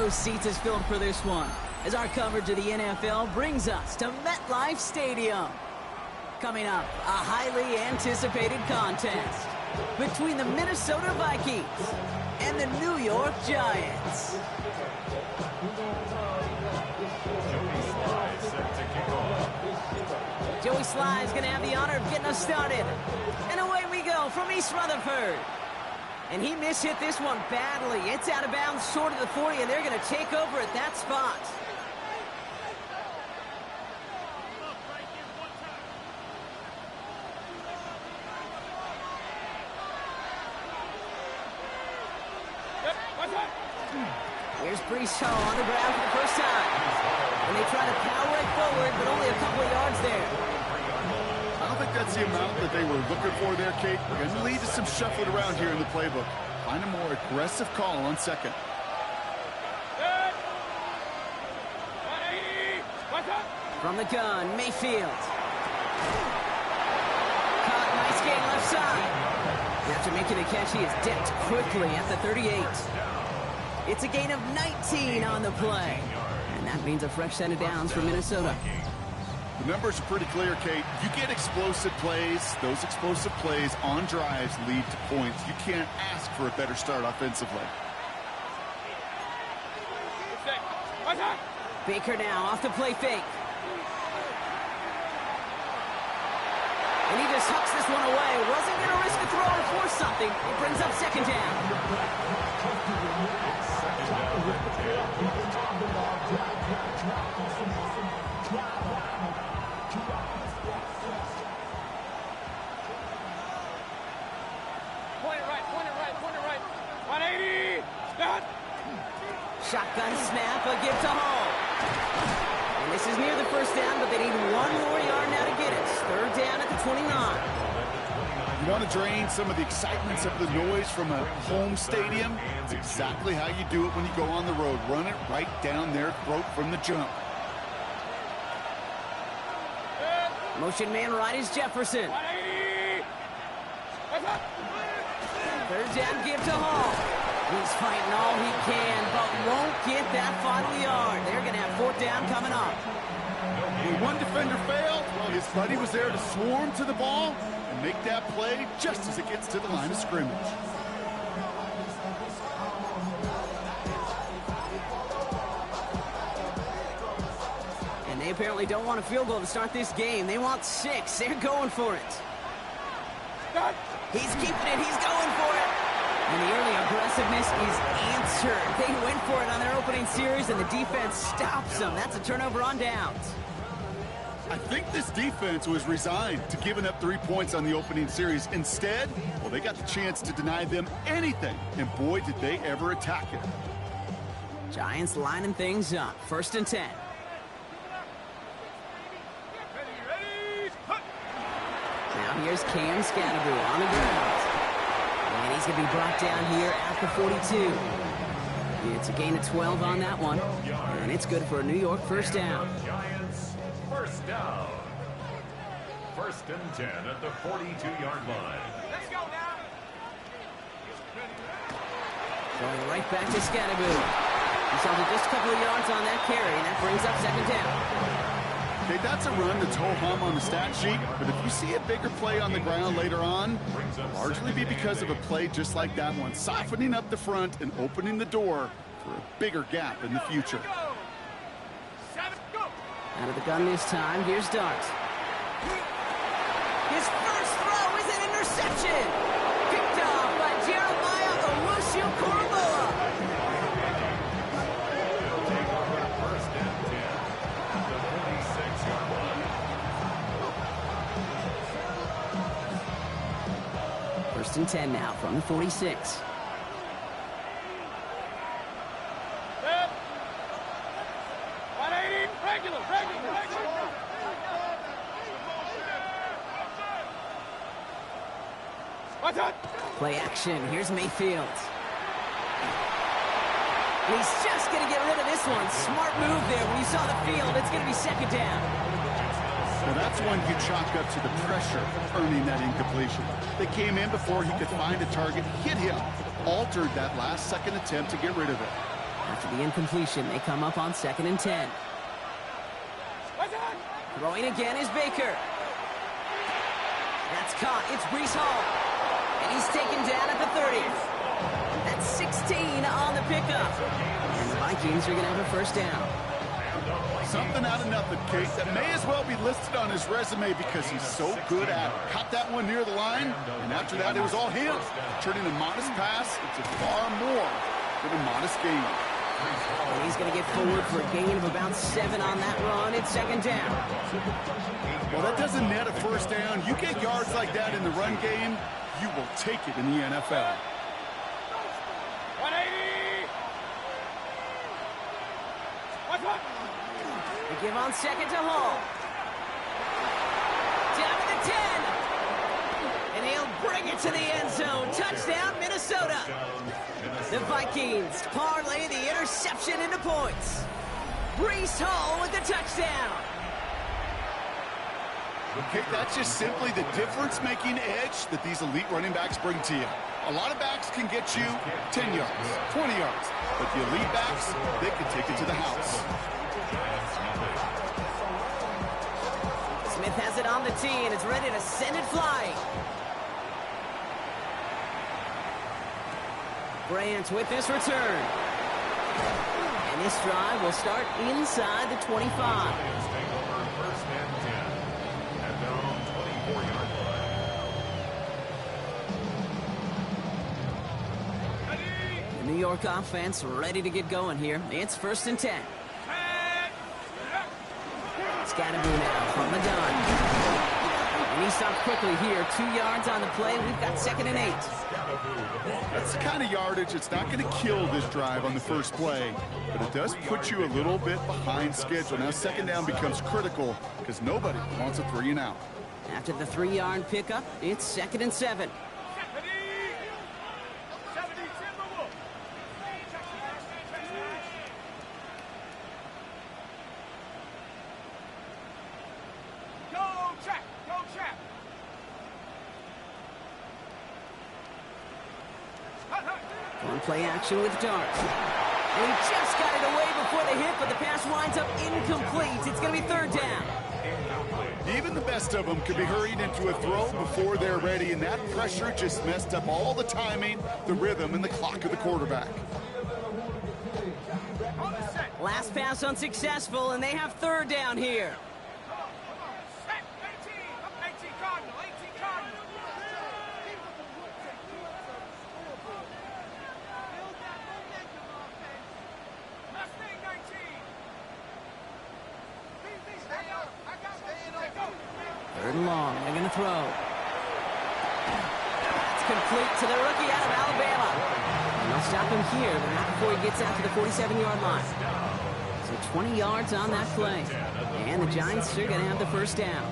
row seats is filled for this one, as our coverage of the NFL brings us to MetLife Stadium. Coming up, a highly anticipated contest between the Minnesota Vikings and the New York Giants. Joey Sly is going to have the honor of getting us started. And away we go from East Rutherford. And he mishit this one badly. It's out of bounds short of the 40, and they're going to take over at that spot. Here's Brees Hall on the ground for the first time. And they try to power it forward, but only a couple of yards there. I don't think that's the amount that they were looking for there, Kate. We're going to lead to some shuffling around here in the playbook. Find a more aggressive call on second. From the gun, Mayfield. Caught, nice gain left side. After making the catch, he is dipped quickly at the 38. It's a gain of 19 on the play. And that means a fresh set of downs for Minnesota. The numbers are pretty clear, Kate. You get explosive plays. Those explosive plays on drives lead to points. You can't ask for a better start offensively. Baker now off the play fake. And he just hucks this one away. Wasn't going to risk a throw or force something. It brings up second down. Point it right. 180. Start. Shotgun snap, a give to Hall. And this is near the first down, but they need one more yard now to get it. Third down at the 29. You want to drain some of the excitement, some of the noise from a home stadium? It's exactly how you do it when you go on the road. Run it right down their throat from the jump. Motion man right is Jefferson. Third down, give to Hall. He's fighting all he can, but won't get that final yard. They're going to have fourth down coming up. When one defender failed, well, his buddy was there to swarm to the ball and make that play just as it gets to the line of scrimmage. And they apparently don't want a field goal to start this game. They want 6. They're going for it. He's keeping it. He's going for it. And the early aggressiveness is answered. They went for it on their opening series, and the defense stops them. That's a turnover on downs. I think this defense was resigned to giving up 3 points on the opening series. Instead, well, they got the chance to deny them anything, and boy, did they ever attack it. Giants lining things up. First and 10. Now here's Cam Scatterbroo on the ground. And he's going to be brought down here at the 42. It's a gain of 12 on that one. And it's good for a New York first down. Giants, first down. First and 10 at the 42-yard line. Let's go now. Going right back to Scatterbroo. He saw just a couple of yards on that carry, and that brings up second down. Okay, that's a run that's ho-hum on the stat sheet, but if you see a bigger play on the ground later on, largely be because of a play just like that one, softening up the front and opening the door for a bigger gap in the future. Out of the gun this time, here's Dart. His first throw is an interception. Picked off by Jeremiah Owusu-Koramoah. First and 10 at the 46-yard line. First and 10 now from the 46. Play action. Here's Mayfield. He's just going to get rid of this one. Smart move there. When you saw the field, it's going to be second down. Well, that's one you chalk up to the pressure earning that incompletion. They came in before he could find a target, hit him, altered that last-second attempt to get rid of it. After the incompletion. They come up on 2nd and 10. Throwing again is Baker. That's caught. It's Breece Hall. And he's taken down at the 30. That's 16 on the pickup. And the Vikings are going to have a first down. Something out of nothing, Kate. That may as well be listed on his resume because he's so good at it. Caught that one near the line, and after that, it was all him. Turning a modest pass into far more than a modest gain. And he's going to get forward for a gain of about 7 on that run. It's 2nd down. Well, that doesn't net a first down. You get yards like that in the run game, you will take it in the NFL. 180! They give on 2nd to Hall. Down to the 10. And he'll bring it to the end zone. Touchdown, Minnesota. The Vikings parlay the interception into points. Breece Hall with the touchdown. Okay, that's just simply the difference-making edge that these elite running backs bring to you. A lot of backs can get you 10 yards, 20 yards, but the elite backs, they can take it to the house. Smith has it on the tee, and it's ready to send it flying. Bryant with this return. And this drive will start inside the 25. The New York offense ready to get going here. It's 1st and 10. Scatterby now from the gun. And he stopped quickly here. 2 yards on the play. We've got 2nd and 8. That's the kind of yardage that's not going to kill this drive on the first play, but it does put you a little bit behind schedule. Now 2nd down becomes critical because nobody wants a 3 and out. After the 3-yard pickup, it's 2nd and 7. On play action with Darts. And he just got it away before the hit, but the pass winds up incomplete. It's going to be 3rd down. Even the best of them could be hurried into a throw before they're ready, and that pressure just messed up all the timing, the rhythm, and the clock of the quarterback. Last pass unsuccessful, and they have 3rd down here. Long, they're going to throw. That's complete to the rookie out of Alabama. And they'll stop him here, but not before he gets out to the 47-yard line. So 20 yards on that play. And the Giants are going to have the first down.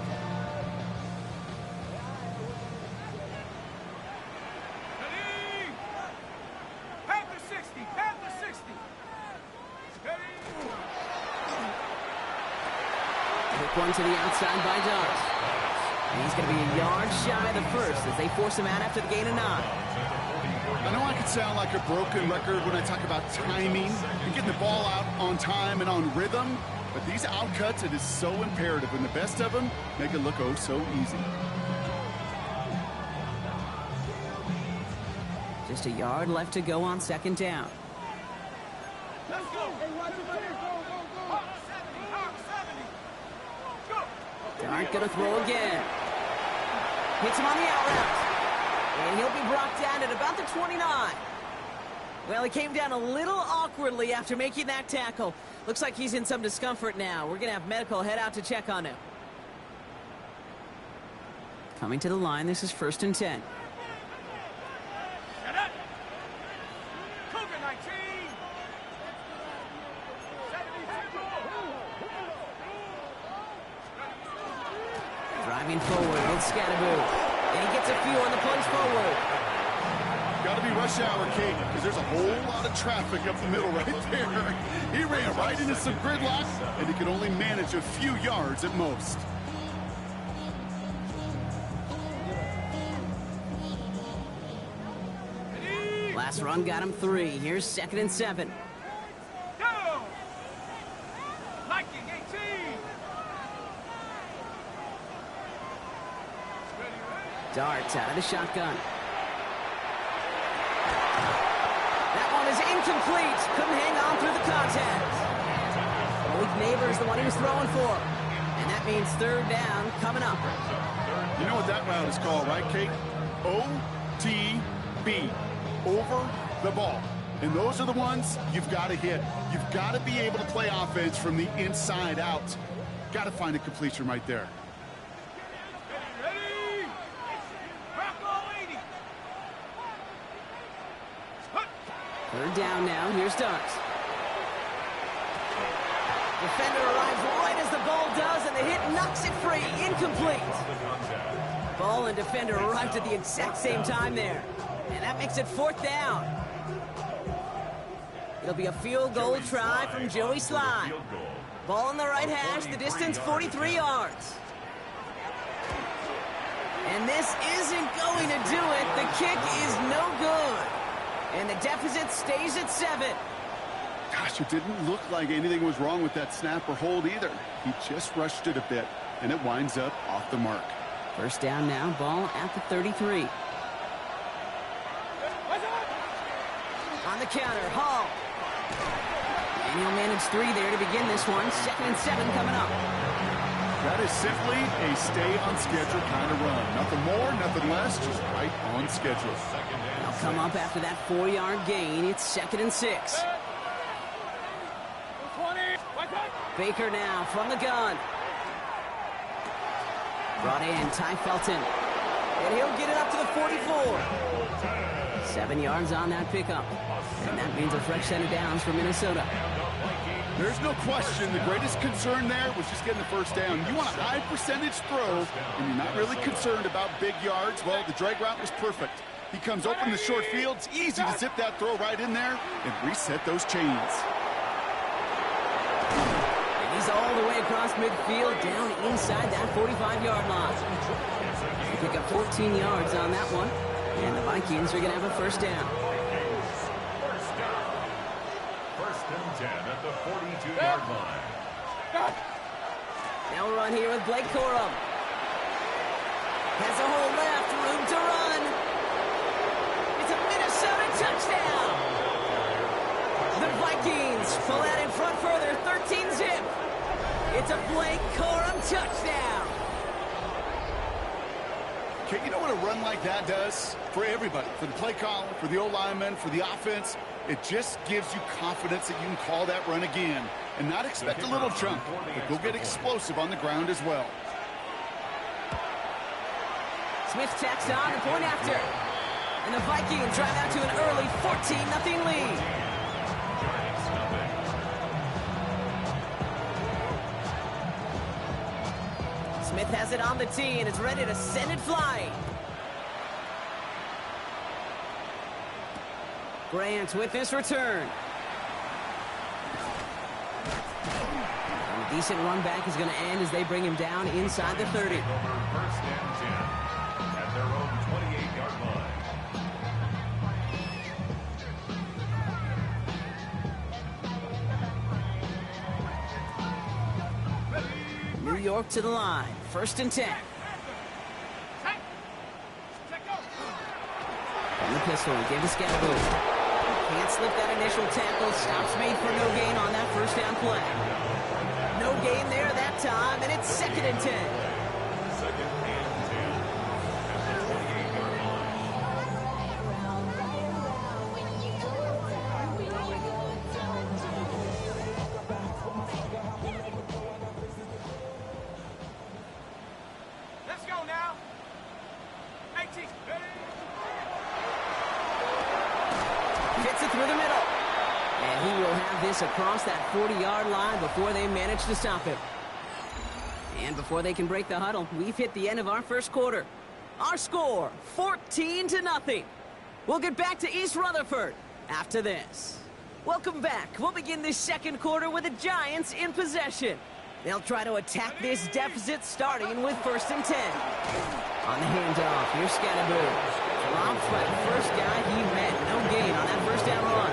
Quick one to the outside by Dart. And he's going to be a yard shy of the first as they force him out after the gain of 9. I know I could sound like a broken record when I talk about timing and getting the ball out on time and on rhythm, but these outcuts, it is so imperative, and the best of them make it look oh so easy. Just a yard left to go on 2nd down. Let's go. Dart going to throw again. Hits him on the out route. And he'll be brought down at about the 29. Well, he came down a little awkwardly after making that tackle. Looks like he's in some discomfort now. We're going to have medical head out to check on him. Coming to the line, this is 1st and 10. Driving forward with Scatterby. And he gets a few on the punch forward. Got to be rush hour, Kate, because there's a whole lot of traffic up the middle right there. He ran right into some gridlock, and he could only manage a few yards at most. Last run got him 3. Here's 2nd and 7. Darts out of the shotgun. That one is incomplete. Couldn't hang on through the contact. Malik Neighbors, the one he was throwing for. And that means third down coming up. You know what that route is called, right, Kate? OTB. Over the ball. And those are the ones you've got to hit. You've got to be able to play offense from the inside out. Got to find a completion right there. Ready? Rock all 80. Third down now. Here's Darts. Defender arrives right as the ball does, and the hit knocks it free. Incomplete. Ball and defender arrived at the exact same time there. And that makes it fourth down. It'll be a field goal try from Joey Slye. Ball in the right hash, the distance 43 yards. And this isn't going to do it. The kick is no good. And the deficit stays at 7. Gosh, it didn't look like anything was wrong with that snap or hold either. He just rushed it a bit, and it winds up off the mark. First down now, ball at the 33. On the counter, Hall. And he'll manage 3 there to begin this one. 2nd and 7 coming up. That is simply a stay-on-schedule kind of run. Nothing more, nothing less, just right on schedule. They'll come up after that 4-yard gain. It's 2nd and 6. Baker now from the gun. Brought in, Ty Felton. And he'll get it up to the 44. 7 yards on that pickup. And that means a fresh set of downs for Minnesota. There's no question the greatest concern there was just getting the first down. You want a high percentage throw, and you're not really concerned about big yards. Well, the drag route was perfect. He comes open the short field. It's easy to zip that throw right in there and reset those chains. And he's all the way across midfield, down inside that 45-yard line. They pick up 14 yards on that one. And the Vikings are going to have a first down. First and 10 at the 42-yard line. Now we'll run here with Blake Corum. Has a hole left, room to run. It's a Minnesota touchdown. The Vikings pull that in front further, 13-zip. It's a Blake Corum touchdown. Okay, you know what a run like that does for everybody? For the play caller, for the O-lineman, for the offense. It just gives you confidence that you can call that run again and not expect a little chunk, but go get explosive on the ground as well. Smith tacks on the point after. And the Vikings drive out to an early 14-0 lead. Smith has it on the tee and is ready to send it flying. Grant with this return. And a decent run back is going to end as they bring him down inside the 30. First and 10 at their own 28-yard line. New York to the line. First and 10. From the pistol, he gave the Scatterbo. Can't slip that initial tackle. Stops made for no gain on that first down play. No gain there that time, and it's 2nd and 10. Second and 10 at the 28-yard line. Let's go now. 18. Gets it through the middle. And he will have this across that 40-yard line before they manage to stop him. And before they can break the huddle, we've hit the end of our first quarter. Our score, 14-0. We'll get back to East Rutherford after this. Welcome back. We'll begin this second quarter with the Giants in possession. They'll try to attack this deficit starting with 1st and 10. On the handoff, here's Scatterbo. Dropped by the first guy he met. No gain on that first down run.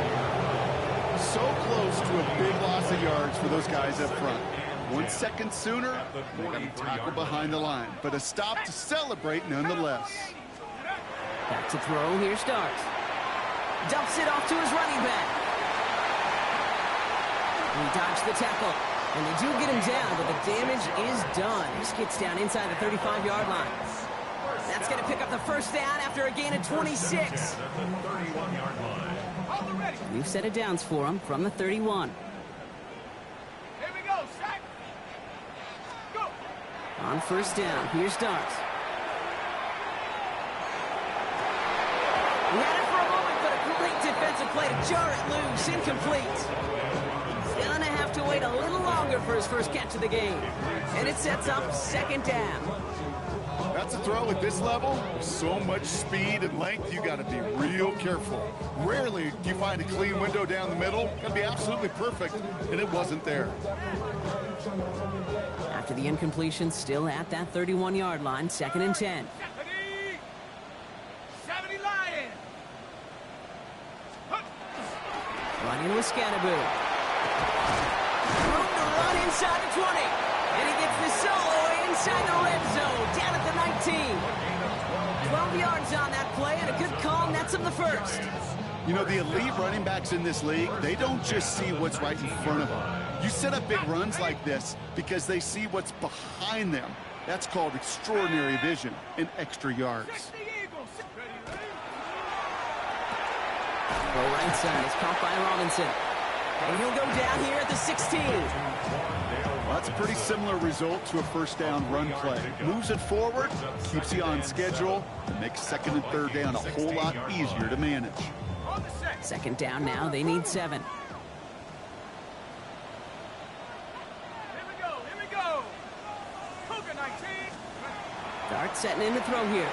So close to a big loss of yards for those guys up front. 1 second sooner, they got a tackle behind the line. But a stop to celebrate nonetheless. Back to throw. Here starts. Dumps it off to his running back. He dodged the tackle. And they do get him down, but the damage is done. He gets down inside the 35-yard line. That's going to pick up the first down after a gain of 26. New set of downs for him from the 31. Here we go, sack. Go. On first down, here starts. He had it for a moment, but a great defensive play to jar it loose. Incomplete. He's going to have to wait a little longer for his first catch of the game. And it sets up second down. That's a throw at this level. So much speed and length, you got to be real careful. Rarely do you find a clean window down the middle. It's going to be absolutely perfect, and it wasn't there. After the incompletion, still at that 31-yard line, 2nd and 10. 70 Lions. Running with Scatterboo. Room to run inside the 20. And he gets the solo inside the red zone, down at the 19. 12 yards on that play, and a good call nets him the first. You know, the elite running backs in this league, they don't just see what's right in front of them. You set up big runs like this because they see what's behind them. That's called extraordinary vision and extra yards. Go right side is caught by Robinson. And he'll go down here at the 16. Well, that's a pretty similar result to a first down run play. Moves it forward, keeps you on schedule, and makes 2nd and 3rd down a whole lot easier to manage. 2nd down now, they need 7. Here we go. Cougar 19. Dart setting in to throw here.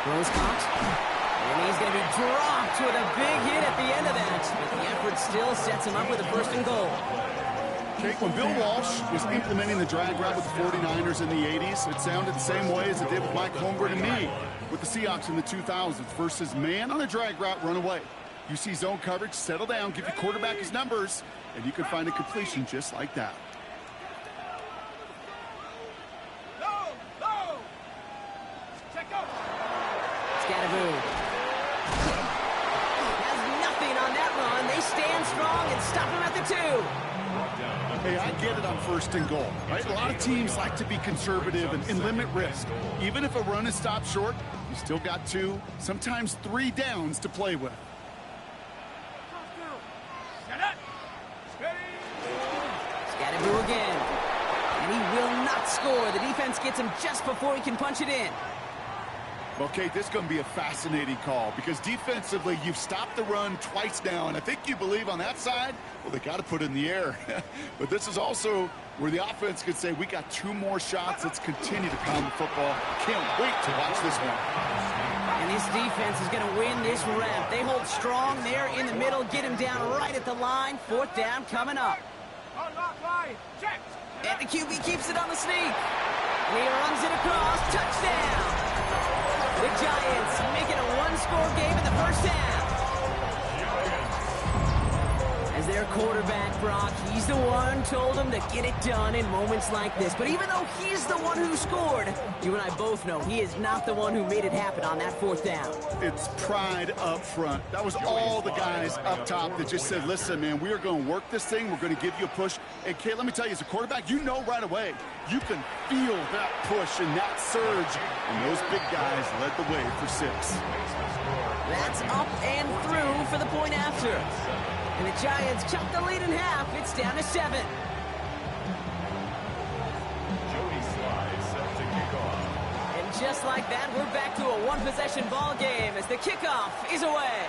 Throws caught. And he's going to be dropped with a big hit at the end of that. But the effort still sets him up with a 1st and goal. Okay, when Bill Walsh was implementing the drag route with the 49ers in the 80s, it sounded the same way as it did with Mike Holmgren and me with the Seahawks in the 2000s versus man on a drag route, run away. You see zone coverage, settle down, give your quarterback his numbers, and you can find a completion just like that. Low. Check out. Scatterboo. Has nothing on that run. They stand strong and stop him at the 2. Hey, I get it on 1st and goal, right? A lot of teams like to be conservative and limit risk. Even if a run is stopped short, you still got 2, sometimes 3 downs to play with. Scatterboo again. And he will not score. The defense gets him just before he can punch it in. Okay, this is going to be a fascinating call because defensively, you've stopped the run twice now, and I think you believe on that side, well, they got to put it in the air. But this is also where the offense could say, we got 2 more shots. Let's continue to pound the football. Can't wait to watch this one. And this defense is going to win this rep. They hold strong there in the middle, get him down right at the line. 4th down coming up. Unlock line. Check. And the QB keeps it on the sneak. And he runs it across. Touchdown. The Giants make it a 1-score game in the first half. As their quarterback, Brock, he's the one told them to get it done in moments like this. But even though he's the one who scored, you and I both know he is not the one who made it happen on that 4th down. It's pride up front. That was all the guys up top that just said, listen, man, we are going to work this thing. We're going to give you a push. And, Kate, let me tell you, as a quarterback, you know right away, you can feel that push and that surge. And those big guys led the way for 6. That's up and through for the point after. And the Giants cut the lead in half. It's down to 7. And just like that, we're back to a 1-possession ball game as the kickoff is away.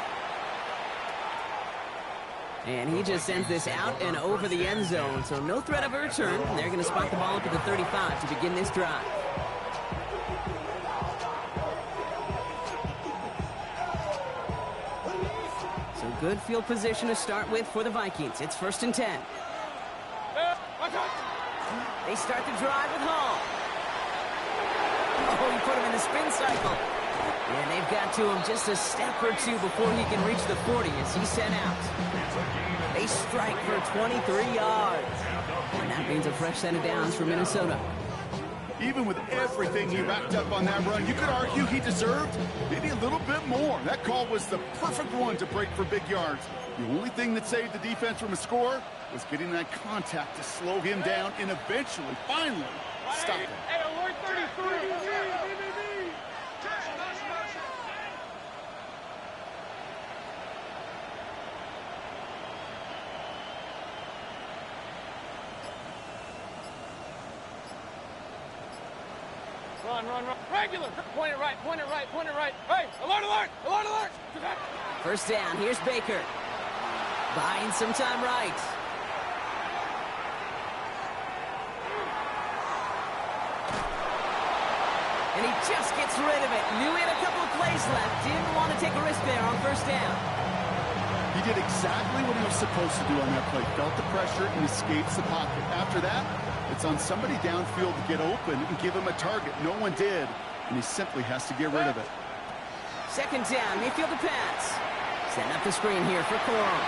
And he just sends this out and over the end zone, so no threat of a return. They're going to spot the ball up at the 35 to begin this drive. So good field position to start with for the Vikings. It's 1st and 10. They start the drive with Hall. Oh, he put him in the spin cycle. And they've got to him just a step or two before he can reach the 40 as he's sent out. They strike for 23 yards. And that means a fresh set of downs for Minnesota. Even with everything he racked up on that run, you could argue he deserved maybe a little bit more. That call was the perfect one to break for big yards. The only thing that saved the defense from a score was getting that contact to slow him down and eventually, finally, stop him. Hey, alert 33. Run. Regular. Point it right. Hey, alert. First down, here's Baker. Buying some time right. And he just gets rid of it. Knew he had a couple of plays left. Didn't want to take a risk there on first down. He did exactly what he was supposed to do on that play. Felt the pressure and escapes the pocket. After that, it's on somebody downfield to get open and give him a target. No one did, and he simply has to get rid of it. Second down, Mayfield to pass. Setting up the screen here for Corum.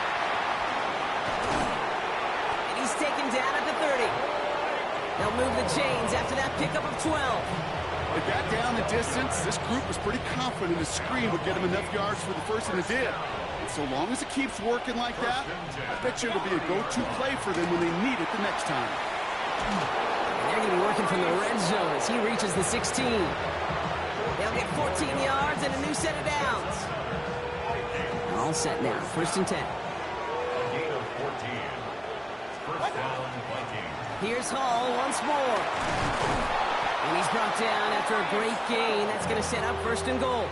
And he's taken down at the 30. They'll move the chains after that pickup of 12. It got down the distance. This group was pretty confident the screen would get him enough yards for the first, and it did. And so long as it keeps working like that, I bet you it'll be a go-to play for them when they need it the next time. And they're going to be working from the red zone as he reaches the 16. They'll get 14 yards and a new set of downs. All set now. First and 10. A gain of 14. First down, Vikings. Here's Hall once more. And he's brought down after a great gain. That's going to set up first and goal.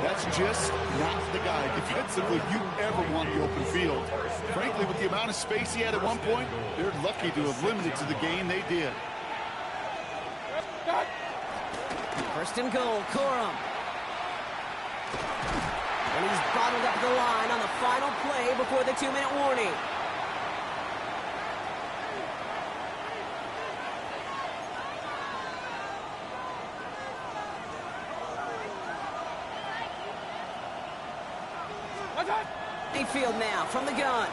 That's just not the guy defensively you ever want the open field. Frankly, with the amount of space he had at one point, they're lucky to have limited to the gain they did. First and goal, Corum. And he's bottled up the line on the final play before the 2-minute warning. Mayfield now from the gun.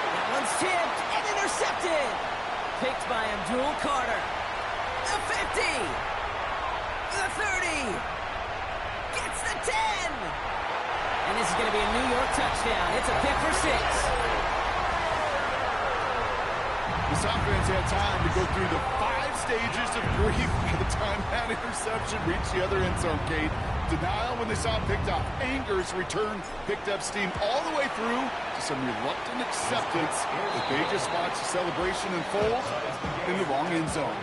That one's tipped and intercepted. Picked by Abdul Carter. The 50. The 30. Gets the 10. And this is going to be a New York touchdown. It's a pick for 6. This offense had time to go through the 5 stages of grief by the time that interception reached the other end zone, Kate. Denial when they saw it picked up. Anger as return picked up steam all the way through to some reluctant acceptance as they just watched the celebration unfold in the wrong end zone.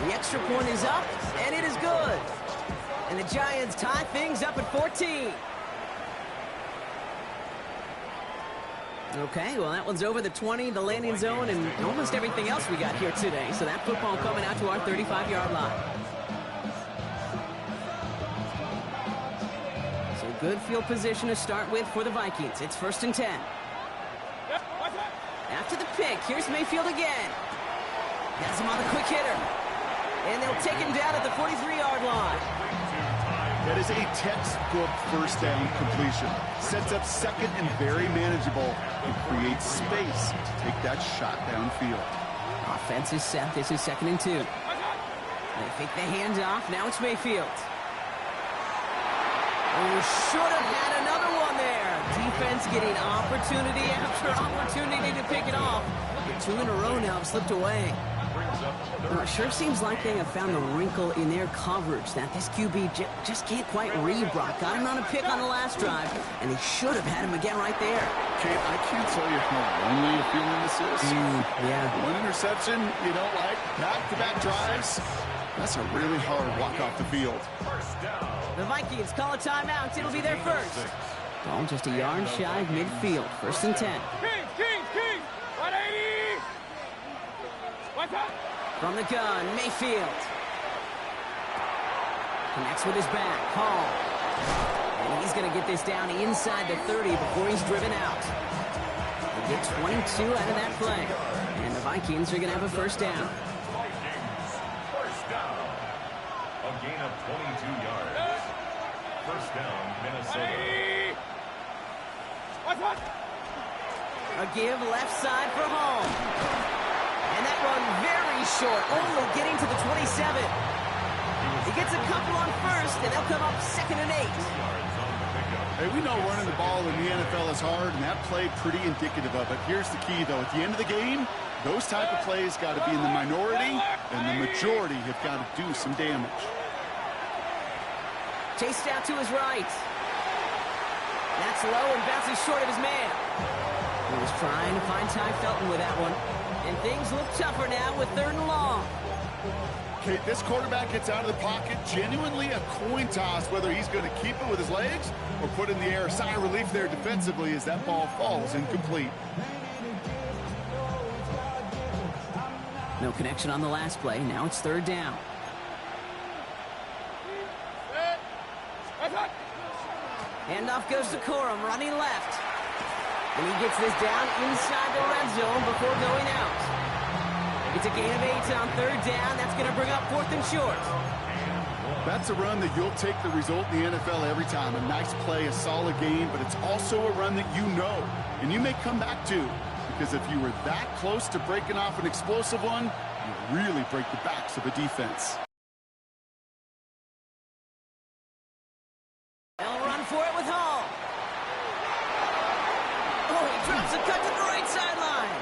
The extra point is up, and it is good. And the Giants tie things up at 14. Okay, well, that one's over the 20, the landing zone, and almost everything else we got here today. So that football coming out to our 35-yard line. So good field position to start with for the Vikings. It's first and 10. After the pick, here's Mayfield again. Has him on the quick hitter. And they'll take him down at the 43-yard line. That is a textbook first down completion. Sets up second and very manageable and creates space to take that shot downfield. Offense is set. This is second and 2. They fake the handoff. Now it's Mayfield. Oh, should have had another one there. Defense getting opportunity after opportunity to pick it off. The 2 in a row now have slipped away. Well, it sure seems like they have found the wrinkle in their coverage that this QB just can't quite read Brock. Got him on a pick on the last drive, and he should have had him again right there. Kate, I can't tell you how lonely a feeling this is. Yeah. One interception, you don't like back-to-back drives. That's a really hard walk off the field. The Vikings call a timeout. It'll be their first. Ball just a yard shy of midfield. First and 10. King! 180! What's up? From the gun, Mayfield. Connects with his back. Hall. And he's going to get this down inside the 30 before he's driven out. They get 22 out of that play. And the Vikings are going to have a first down. First down. A gain of 22 yards. First down, Minnesota. A give left side for Hall. And that run very short, only getting to the 27. He gets a couple on first, and they'll come up 2nd and 8. Hey, we know running the ball in the NFL is hard, and that play pretty indicative of it. Here's the key, though. At the end of the game, those type of plays got to be in the minority, and the majority have got to do some damage. Chased out to his right. That's low and bounces short of his man. He was trying to find Ty Felton with that one. And things look tougher now with 3rd and long. Okay, this quarterback gets out of the pocket. Genuinely a coin toss whether he's going to keep it with his legs or put in the air. Sigh of relief there defensively as that ball falls incomplete. No connection on the last play. Now it's 3rd down. Handoff goes to Corum, running left. And he gets this down inside the red zone before going out. It's a gain of 8 on 3rd down. That's going to bring up 4th and short. That's a run that you'll take the result in the NFL every time. A nice play, a solid game, but it's also a run that you know and you may come back to. Because if you were that close to breaking off an explosive one, you really break the backs of a defense. They'll run for it with Hall. Oh, he drops a cut to the right sideline.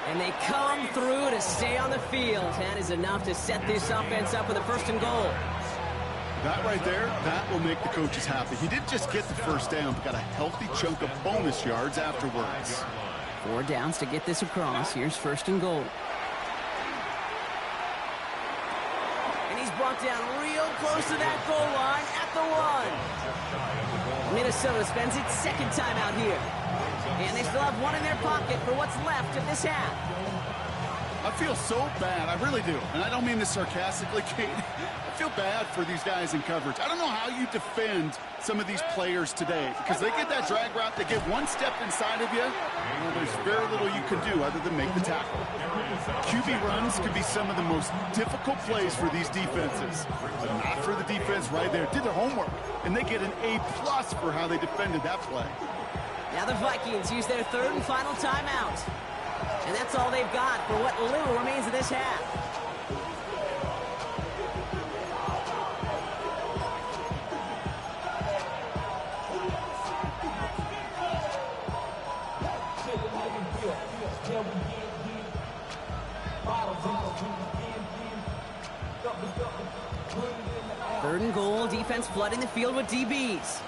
And they come through to stay on the field. That is enough to set this offense up with a 1st and goal. That right there, that will make the coaches happy. He didn't just get the 1st down, but got a healthy chunk of bonus yards afterwards. 4 downs to get this across. Here's 1st and goal. And he's brought down real close to that goal line at the 1. Minnesota spends its 2nd time out here. And they still have 1 in their pocket for what's left of this half. I feel so bad. I really do. And I don't mean this sarcastically, Kate. I feel bad for these guys in coverage. I don't know how you defend some of these players today because they get that drag route, they get 1 step inside of you, well, there's very little you can do other than make the tackle. QB runs could be some of the most difficult plays for these defenses. But not for the defense right there. Did their homework, and they get an A+ for how they defended that play. Now the Vikings use their 3rd and final timeout. And that's all they've got for what little remains of this half. Third and goal, defense flooding the field with DBs.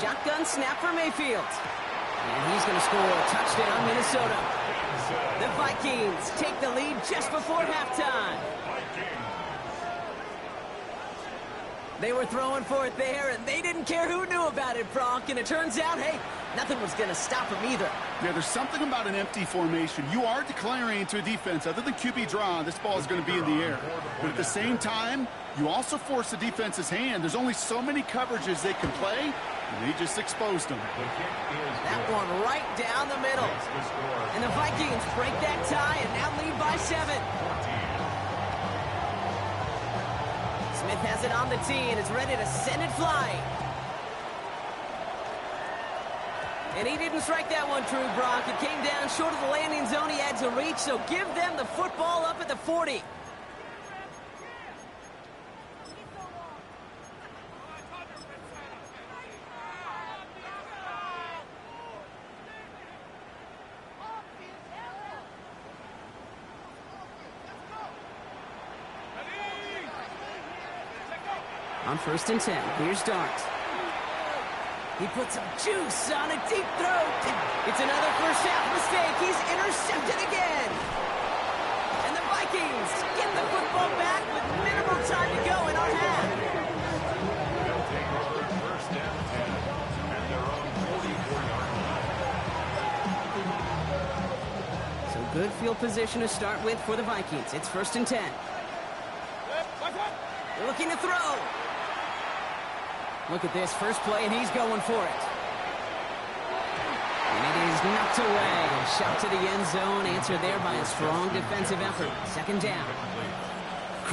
Shotgun snap for Mayfield. And he's going to score a touchdown, Minnesota. The Vikings take the lead just before halftime. They were throwing for it there, and they didn't care who knew about it, Brock. And it turns out, hey, nothing was going to stop them either. Yeah, there's something about an empty formation. You are declaring to a defense, other than QB draw, this ball is going to be in the air. But at the same time, you also force the defense's hand. There's only so many coverages they can play, and they just exposed them. That one right down the middle. And the Vikings break that tie and now lead by 7. Smith has it on the tee and is ready to send it flying. And he didn't strike that one true, Brock. It came down short of the landing zone he had to reach, so give them the football up at the 40. On 1st and 10, here's Dart. He puts some juice on a deep throw. It's another first half mistake. He's intercepted again. And the Vikings get the football back with minimal time to go in our half. They'll take over 1st and 10 at their own 44-yard line. So good field position to start with for the Vikings. It's 1st and 10. They're looking to throw. Look at this first play, and he's going for it. And it is knocked away. A shot to the end zone, answered there by a strong defensive effort. 2nd down.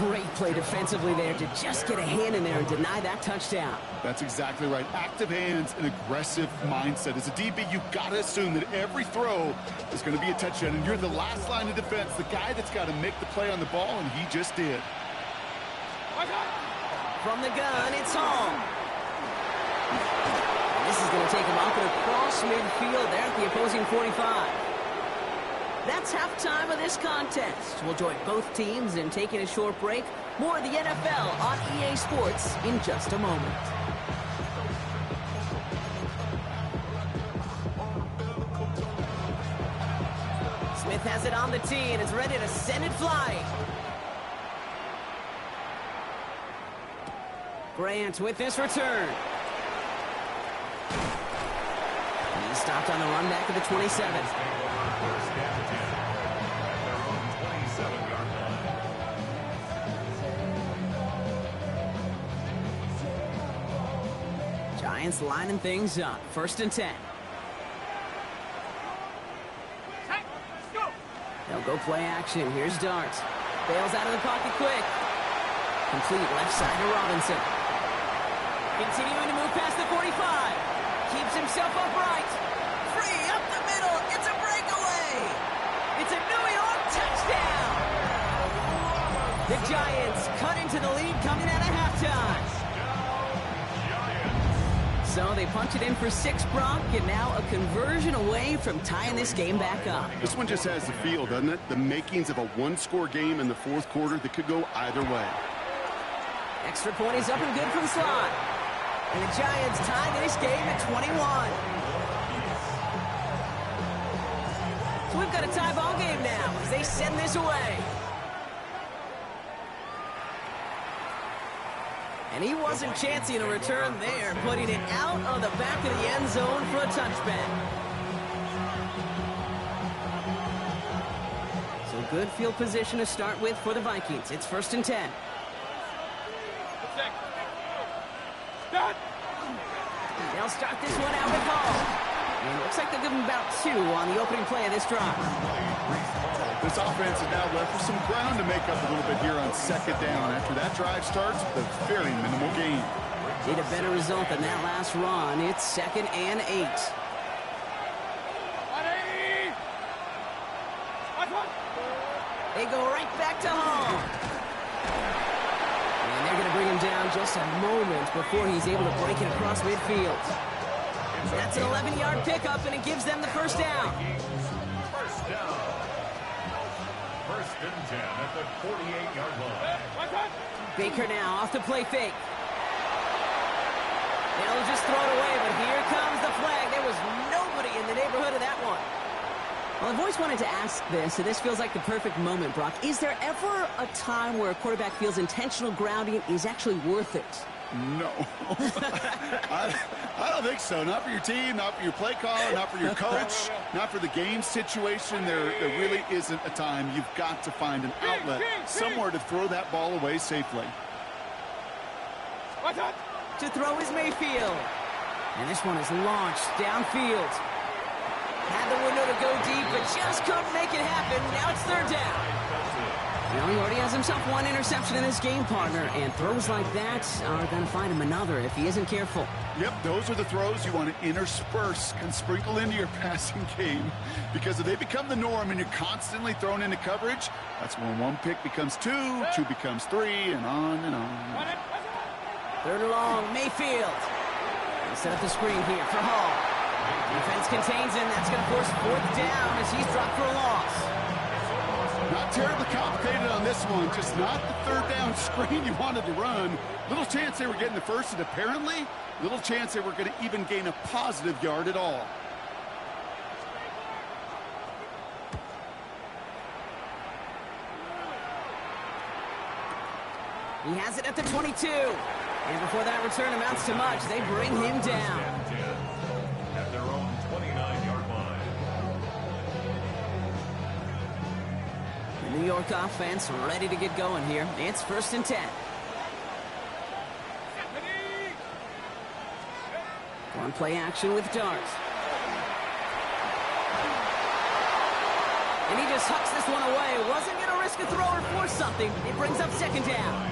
Great play defensively there to just get a hand in there and deny that touchdown. That's exactly right. Active hands and aggressive mindset. As a DB, you've got to assume that every throw is going to be a touchdown, and you're the last line of defense, the guy that's got to make the play on the ball, and he just did. From the gun, it's Hall. This is going to take him up and across midfield there at the opposing 45. That's halftime of this contest. We'll join both teams in taking a short break. More of the NFL on EA Sports in just a moment. Smith has it on the tee and is ready to send it flying. Grant with this return. He stopped on the run back of the 27. First down 10 at their own 27-yard line. Giants lining things up. 1st and 10. They'll go play action. Here's Dart. Bails out of the pocket quick. Complete left side to Robinson. Continuing to move past the 45. Keeps himself upright. Free up the middle. It's a breakaway. It's a New York touchdown. The Giants cut into the lead coming out of halftime. So they punch it in for 6, Brock, and now a conversion away from tying this game back up. This one just has the feel, doesn't it? The makings of a one-score game in the 4th quarter that could go either way. Extra point is up and good from Slot. And the Giants tie this game at 21. So we've got a tie ball game now as they send this away. And he wasn't chancing a return there, putting it out of the back of the end zone for a touchback. So good field position to start with for the Vikings. It's 1st and 10. They'll start this one out with Hall. And it looks like they'll give him about 2 on the opening play of this drive. This offense is now left with some ground to make up a little bit here on 2nd down. After that drive starts with a very minimal gain. Need a better result than that last run. It's 2nd and 8. 180. They go right back to Hall. And they're going to bring him down just a moment before he's able to break it across midfield. That's an 11-yard pickup, and it gives them the 1st down. First down. 1st and 10 at the 48-yard line. Baker now off the play fake. They'll just throw it away, but here comes the flag. There was nobody in the neighborhood of that one. Well, I've always wanted to ask this, so this feels like the perfect moment, Brock. Is there ever a time where a quarterback feels intentional grounding is actually worth it? No. I don't think so. Not for your team, not for your play caller, not for your coach, not for the game situation. There really isn't a time. You've got to find an outlet, somewhere to throw that ball away safely. To throw is Mayfield. And this one is launched downfield. Had the window to go deep, but just couldn't make it happen. Now it's 3rd down. You know, he already has himself 1 interception in this game, partner, and throws like that are going to find him another if he isn't careful. Yep, those are the throws you want to intersperse and sprinkle into your passing game, because if they become the norm and you're constantly thrown into coverage, that's when 1 pick becomes 2, 2 becomes 3, and on and on. 3rd and long, Mayfield. They set up the screen here for Hall. Defense contains him. That's going to force 4th down as he's dropped for a loss. Not terribly complicated on this one, just not the 3rd down screen you wanted to run. Little chance they were getting the 1st, and apparently little chance they were going to even gain a positive yard at all. He has it at the 22. And before that return amounts to much, they bring him down. At their own 29-yard line. The New York offense ready to get going here. It's 1st and 10. One play action with Dart. And he just hucks this one away. Wasn't going to risk a throw or force something. It brings up second down.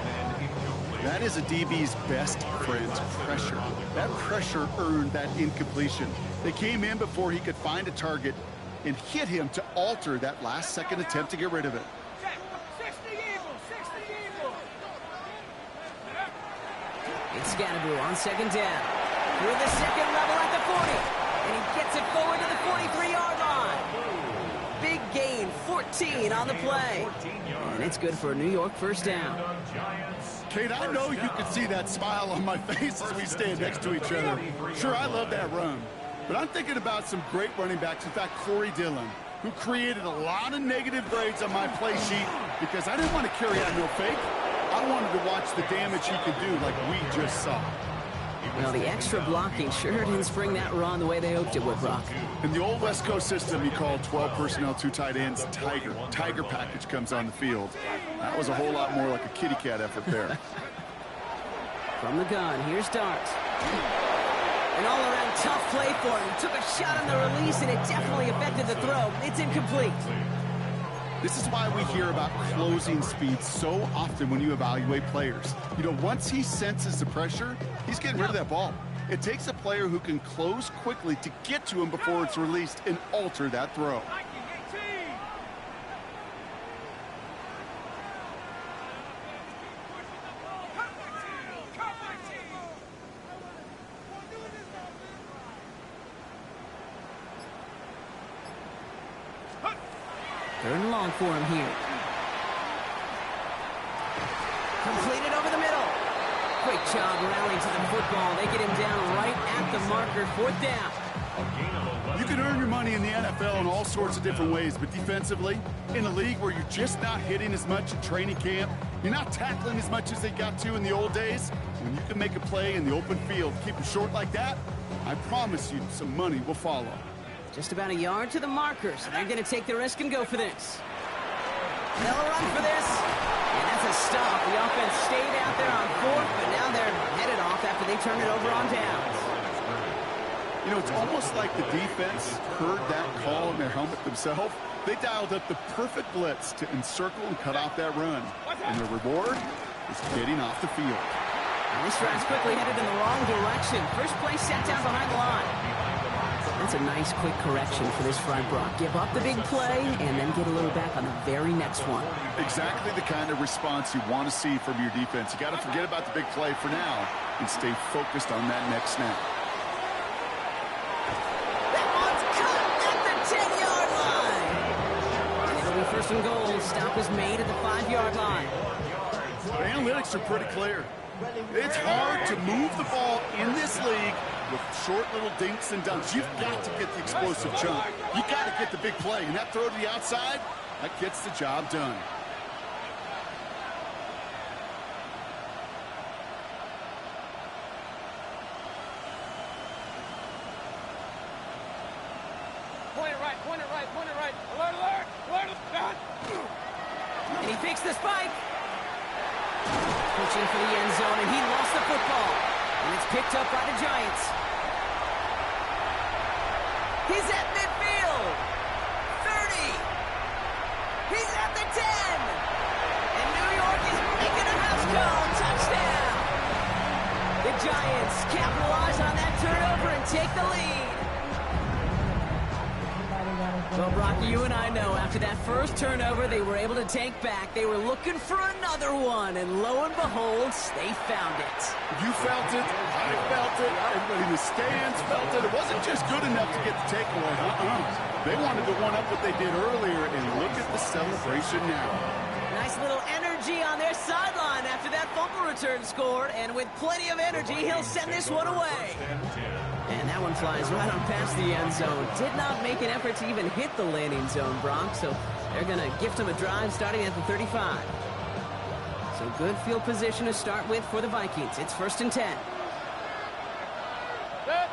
That is a DB's best friend, pressure. That pressure earned that incompletion. They came in before he could find a target and hit him to alter that last-second attempt to get rid of it. 60 Eagles, 60 Eagles. It's Scatterboo on second down. Through the second level at the 40. And he gets it forward to the 43-yard line. Big gain, 14 on the play. And it's good for a New York first down. Kate, I know you can see that smile on my face as we stand next to each other. Sure, I love that run. But I'm thinking about some great running backs. In fact, Corey Dillon, who created a lot of negative grades on my play sheet because I didn't want to carry out no fake. I wanted to watch the damage he could do like we just saw. Well, the extra blocking sure didn't spring that run the way they hoped it would, Brock. In the old West Coast system, you called 12 personnel, 2 tight ends, Tiger. Tiger package comes on the field. That was a whole lot more like a kitty cat effort there. From the gun, here's Dart. An all-around tough play for him. He took a shot on the release, and it definitely affected the throw. It's incomplete. This is why we hear about closing speed so often when you evaluate players. You know, once he senses the pressure, he's getting rid of that ball. It takes a player who can close quickly to get to him before it's released and alter that throw. Third and long for him here. Completed over the middle. Quick job rallying to the football. They get him down right at the marker. Fourth down. You can earn your money in the NFL in all sorts of different ways, but defensively, in a league where you're just not hitting as much in training camp, you're not tackling as much as they got to in the old days, when you can make a play in the open field, keep them short like that, I promise you some money will follow. Just about a yard to the marker, so they're going to take the risk and go for this. They'll run for this. And that's a stop. The offense stayed out there on fourth, but now they're headed off after they turn it over on downs. You know, it's almost like the defense heard that call in their helmet themselves. They dialed up the perfect blitz to encircle and cut off that run. And the reward is getting off the field. And this drive's quickly headed in the wrong direction. First play sat down behind the line. That's a nice quick correction for this front, Brock. Give up the big play and then get a little back on the very next one. Exactly the kind of response you want to see from your defense. You got to forget about the big play for now and stay focused on that next snap. That one's cut at the 10-yard line. And it'll be first and goal. Stop is made at the 5-yard line. The analytics are pretty clear. It's hard to move the ball in this league with short little dinks and dunks. You've got to get the explosive jump. You've got to get the big play. And that throw to the outside, that gets the job done. Point it right, point it right, point it right. Alert, alert, alert, alert. And he fakes the spike. Pushing for the end zone, and he lost the football. And it's picked up by the Giants. He's at midfield. 30. He's at the 10. And New York is making a house call. Touchdown. The Giants capitalize on that turnover and take the lead. Well, Brock, you and I know after that first turnover, they were able to take back. They were looking for another one, and lo and behold, they found it. You felt it, I felt it, everybody in the stands felt it. It wasn't just good enough to get the takeaway. They wanted to one-up what they did earlier, and look at the celebration now. Nice little energy on their sideline after that fumble return scored, and with plenty of energy, he'll send this one away. And that one flies right on past the end zone. Did not make an effort to even hit the landing zone, Brock, so they're going to gift him a drive starting at the 35. So good field position to start with for the Vikings. It's 1st and 10. Set.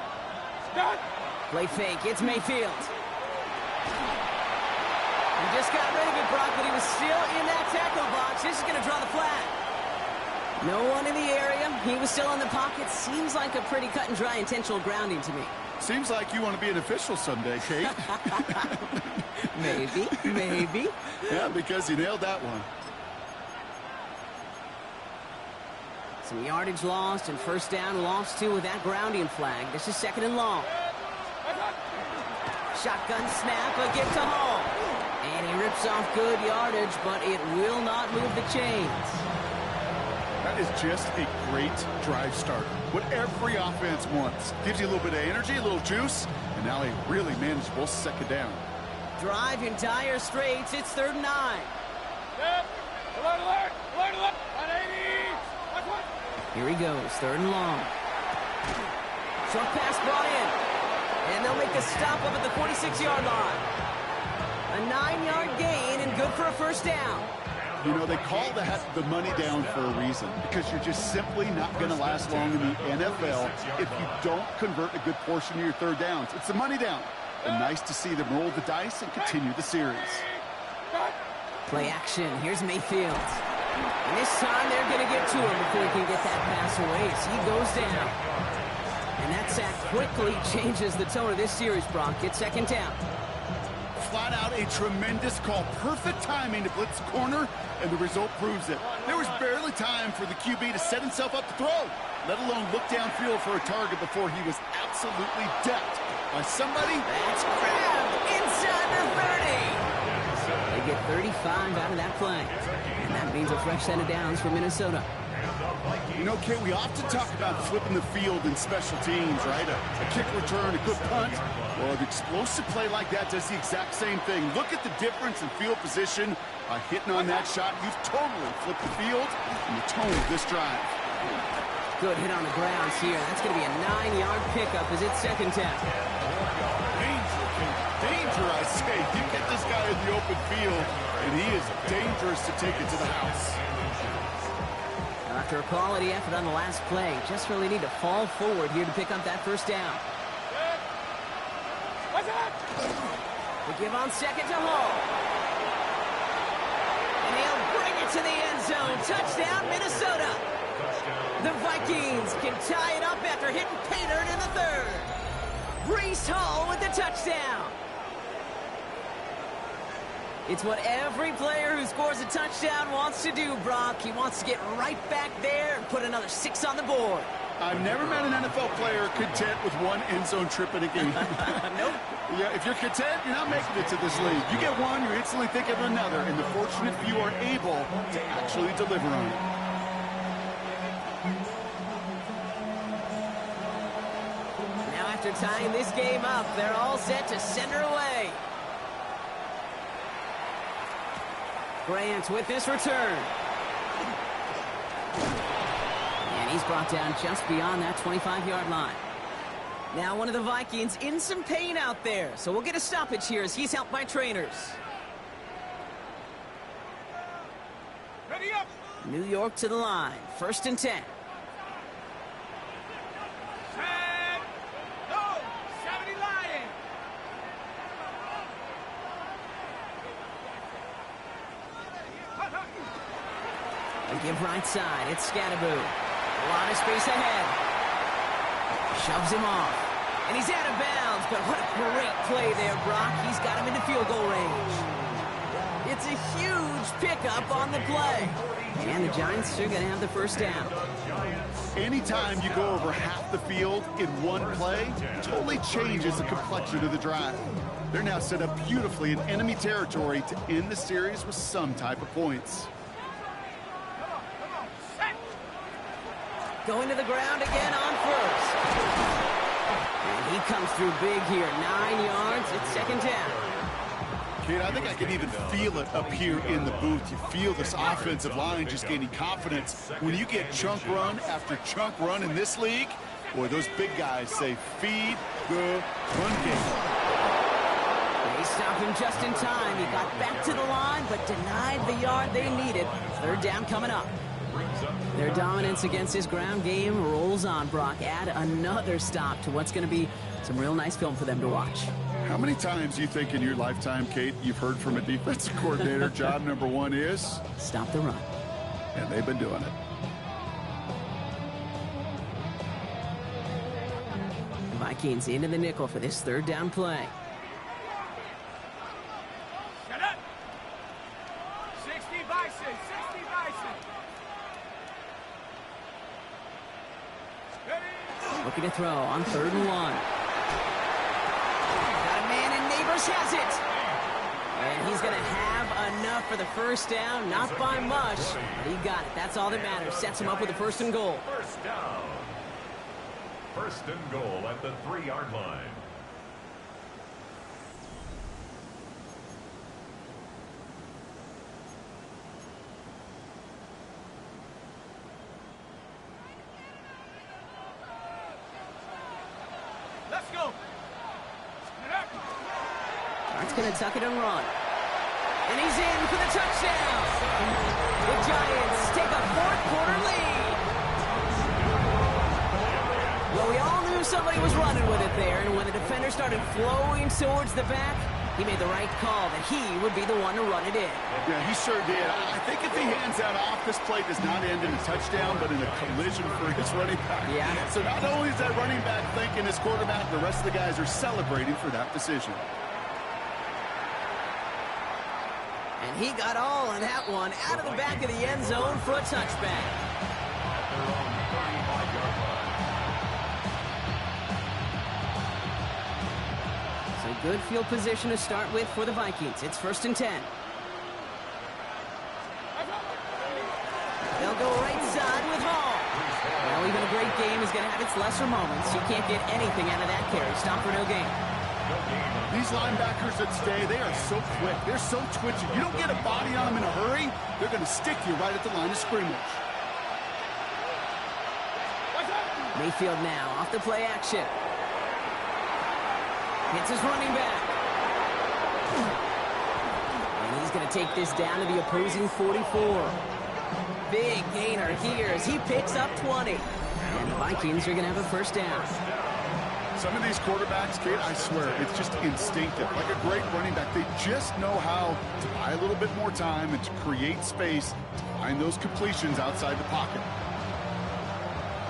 Start. Play fake. It's Mayfield. He just got rid of it, Brock, but he was still in that tackle box. This is going to draw the flag. No one in the area. He was still in the pocket. Seems like a pretty cut and dry intentional grounding to me. Seems like you want to be an official someday, Kate. Maybe. Yeah, because you nailed that one. Some yardage lost and first down lost too with that grounding flag. This is second and long. Shotgun snap, a give to Hall. And he rips off good yardage, but it will not move the chains. That is just a great drive starter. What every offense wants. Gives you a little bit of energy, a little juice, and now a really manageable second down. Drive in dire straits. It's 3rd and 9. Yep. Alert. 180. Watch one. Here he goes, 3rd and long. Short pass brought in. And they'll make a stop up at the 46-yard line. A 9-yard gain and good for a first down. You know, they call that the money down for a reason, because you're just simply not going to last long in the NFL if you don't convert a good portion of your third downs. It's the money down. And nice to see them roll the dice and continue the series. Play action. Here's Mayfield. And this time they're going to get to him before he can get that pass away as he goes down. And that sack quickly changes the tone of this series, Brock. It's second down. Flat out a tremendous call. Perfect timing to blitz the corner, and the result proves it. There was barely time for the QB to set himself up to throw, let alone look downfield for a target before he was absolutely decked by somebody. That's grabbed inside the 30. They get 35 out of that play. And that means a fresh set of downs for Minnesota. You know, Kate, we often talk about flipping the field in special teams, right? A kick return, a good punt. Well, an explosive play like that does the exact same thing. Look at the difference in field position. By hitting on that shot, you've totally flipped the field and the tone of this drive. Good hit on the grounds here. That's going to be a 9-yard pickup as it's second down. Danger, Kate. Danger, I say. You get this guy in the open field, and he is dangerous to take it to the house. After a quality effort on the last play, just really need to fall forward here to pick up that first down. They give on second to Hall. And he'll bring it to the end zone. Touchdown, Minnesota. The Vikings can tie it up after hitting pay dirt in the 3rd. Breece Hall with the touchdown. It's what every player who scores a touchdown wants to do, Brock. He wants to get right back there and put another 6 on the board. I've never met an NFL player content with one end zone trip in a game. Nope. Yeah, if you're content, you're not making it to this league. You get one, you're instantly thinking of another, and the fortunate few are able to actually deliver on it. Now after tying this game up, they're all set to send her away. Grant with this return. And he's brought down just beyond that 25-yard line. Now one of the Vikings in some pain out there, so we'll get a stoppage here as he's helped by trainers. Ready up. New York to the line, 1st and 10. Set. Go. 70 Lion. They give right side, it's Scatterbo. A lot of space ahead. Shoves him off. And he's out of bounds, but what a great play there, Brock. He's got him into field goal range. It's a huge pickup on the play. And the Giants are going to have the first down. Anytime you go over half the field in one play, totally changes the complexion of the drive. They're now set up beautifully in enemy territory to end the series with some type of points. Going to the ground again on first. And he comes through big here. 9 yards. It's second down. Kate, I think I can even feel it up here in the booth. You feel this offensive line just gaining confidence. When you get chunk run after chunk run in this league, boy, those big guys say, feed the run game. They stop him just in time. He got back to the line, but denied the yard they needed. Third down coming up. Their dominance against his ground game rolls on, Brock. Add another stop to what's going to be some real nice film for them to watch. How many times do you think in your lifetime, Kate, you've heard from a defensive coordinator, job number 1 is? Stop the run. And they've been doing it. Vikings into the nickel for this third down play. Shut up! 60 Bison, 60 Bison. Ready? Looking to throw on 3rd and 1. Got a man, and Neighbors has it. And he's going to have enough for the first down. Not by much, but he got it. That's all that matters. Sets him up with a 1st and goal. First down. 1st and goal at the 3-yard line. Let's go. Hart's going to tuck it and run. And he's in for the touchdown. The Giants take a 4th-quarter lead. Well, we all knew somebody was running with it there, and when the defender started flowing towards the back, he made the right call that he would be the one to run it in. Yeah, he sure did. I think if he hands that off, this play does not end in a touchdown, but in a collision for his running back. Yeah. So not only is that running back thinking his quarterback, the rest of the guys are celebrating for that decision. And he got all of that one out of the back of the end zone for a touchback. So good field position to start with for the Vikings. It's 1st and 10. They'll go right side with Hall. Well, even a great game is going to have its lesser moments. You can't get anything out of that carry. Stop for no gain. These linebackers that stay, they are so quick. They're so twitchy. You don't get a body on them in a hurry, they're going to stick you right at the line of scrimmage. Mayfield now off the play action. Hits his running back. And he's going to take this down to the opposing 44. Big gainer here as he picks up 20. And the Vikings are going to have a 1st down. Some of these quarterbacks, kid, I swear, it's just instinctive. Like a great running back, they just know how to buy a little bit more time and to create space to find those completions outside the pocket.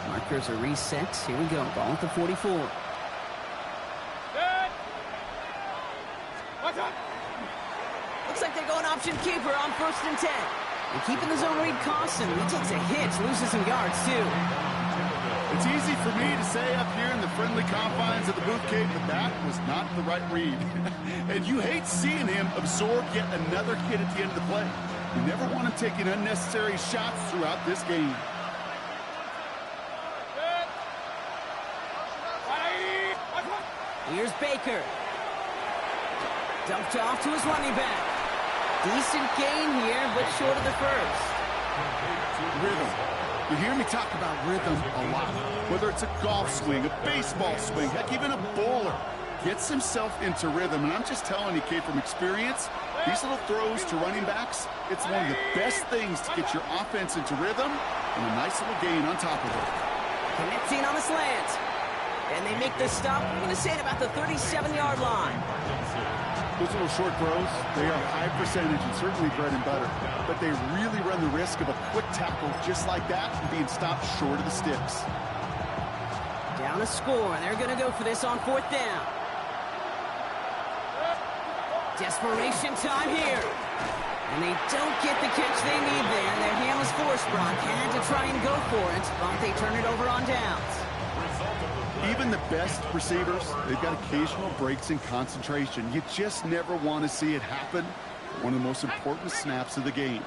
Markers are reset. Here we go. Ball at the 44. Looks like they're going option keeper on 1st and 10. And keeping the zone read costs him. He takes a hit, loses some yards, too. It's easy for me to say up here in the friendly confines of the booth cave, but that was not the right read. And you hate seeing him absorb yet another hit at the end of the play. You never want him taking unnecessary shots throughout this game. Here's Baker. Dumped off to his running back. Decent gain here, but short of the 1st. Rhythm. You hear me talk about rhythm a lot. Whether it's a golf swing, a baseball swing, heck, even a bowler gets himself into rhythm. And I'm just telling you, kid, from experience, these little throws to running backs, it's one of the best things to get your offense into rhythm and a nice little gain on top of it. Connecting on the slant. And they make the stop, we're going to say at about the 37-yard line. Those little short throws, they are high percentage and certainly bread and butter. But they really run the risk of a quick tackle just like that and being stopped short of the sticks. Down a score. They're going to go for this on 4th down. Desperation time here. And they don't get the catch they need there. Their hand was forced. Brock had to try and go for it, but they turn it over on downs. Even the best receivers, they've got occasional breaks in concentration. You just never want to see it happen. One of the most important snaps of the game.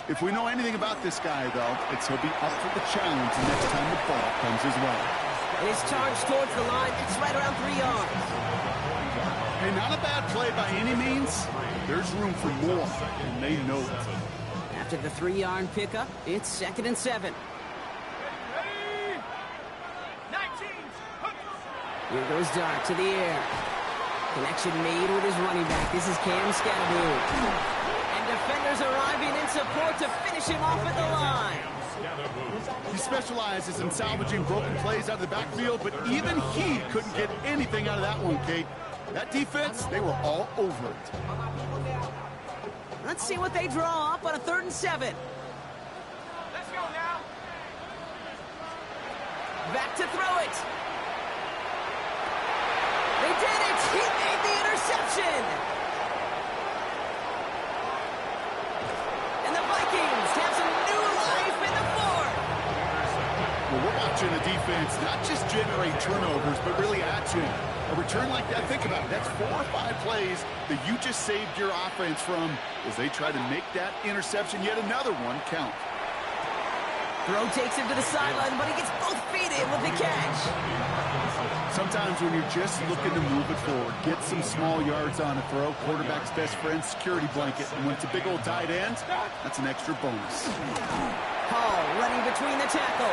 If we know anything about this guy, though, it's he'll be up for the challenge the next time the ball comes his way. And his charge towards the line, it's right around 3 yards. Hey, not a bad play by any means. There's room for more, and they know it. After the 3-yard pickup, it's 2nd and 7. Here goes Dart to the air. Connection made with his running back. This is Cam Scatteroo. And defenders arriving in support to finish him off at the line. He specializes in salvaging broken plays out of the backfield, but even he couldn't get anything out of that one, Kate. That defense, they were all over it. Let's see what they draw up on a 3rd and 7. Let's go now. Back to throw it. defense not just generate turnovers, but really add to them. A return like that, think about it, that's 4 or 5 plays that you just saved your offense from as they try to make that interception, yet another one, count. Throw takes him to the sideline, but he gets both feet in with the catch. Sometimes when you're just looking to move it forward, get some small yards on a throw, quarterback's best friend, security blanket. And when it's a big old tight end, that's an extra bonus. Hall running between the tackles.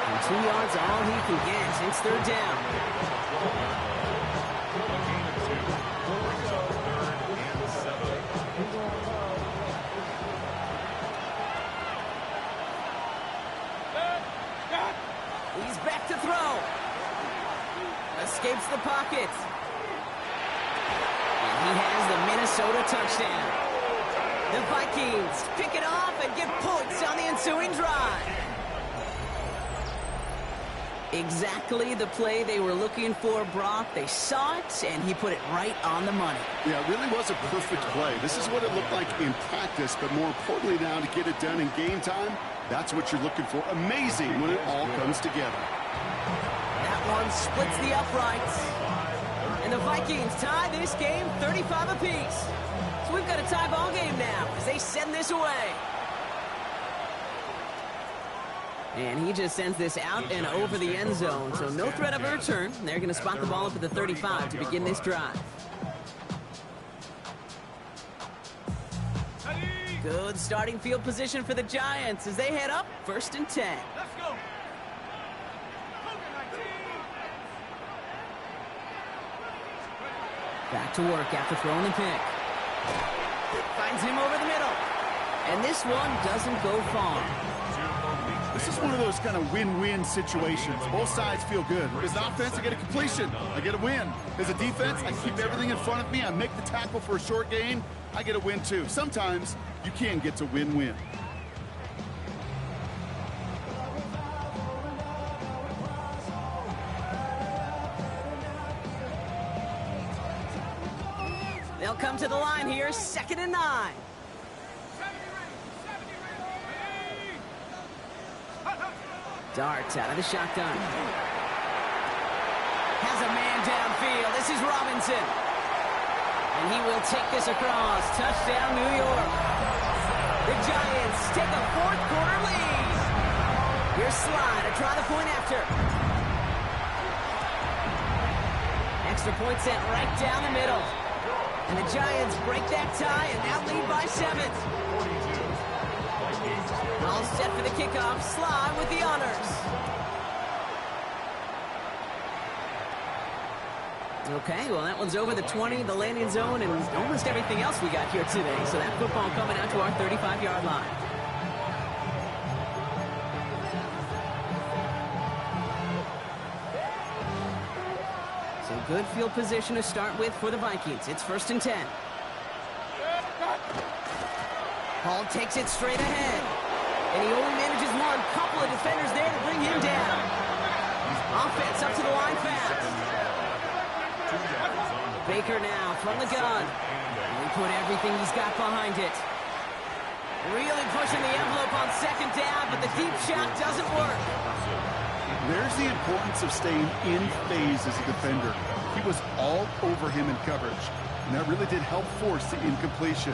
And 2 yards all he can get. It's third down. He's back to throw. Escapes the pocket. And he has the Minnesota touchdown. The Vikings pick it off and get points on the ensuing drive. Exactly the play they were looking for, Brock. They saw it, and he put it right on the money. Yeah, it really was a perfect play. This is what it looked like in practice, but more importantly now to get it done in game time, that's what you're looking for. Amazing when it all comes together. That one splits the uprights. And the Vikings tie this game 35 apiece. So we've got a tie ball game now as they send this away. And he just sends this out and over the end zone, so no threat of a return. They're going to spot the ball up at the 35 to begin this drive. Good starting field position for the Giants as they head up 1st and 10. Let's go. Back to work after throwing the pick. Finds him over the middle. And this one doesn't go far. This is one of those kind of win-win situations. Both sides feel good. As an offense, I get a completion. I get a win. As a defense, I keep everything in front of me. I make the tackle for a short gain. I get a win, too. Sometimes you can get to win-win. They'll come to the line here, 2nd and 9. Darts out of the shotgun. Has a man downfield. This is Robinson. And he will take this across. Touchdown, New York. The Giants take a 4th quarter lead. Here's Slide to try the point after. Extra point sent right down the middle. And the Giants break that tie and now lead by 7. All set for the kickoff. Slide with the honors. Okay, well, that one's over the 20, the landing zone, and almost everything else we got here today. So that football coming out to our 35-yard line. So good field position to start with for the Vikings. It's 1st and 10. Hall takes it straight ahead. And he only manages one. Couple of defenders there to bring him down. Offense up to the line fast. Baker now from the gun. And he put everything he's got behind it. Really pushing the envelope on 2nd down, but the deep shot doesn't work. There's the importance of staying in phase as a defender. He was all over him in coverage, and that really did help force the incompletion.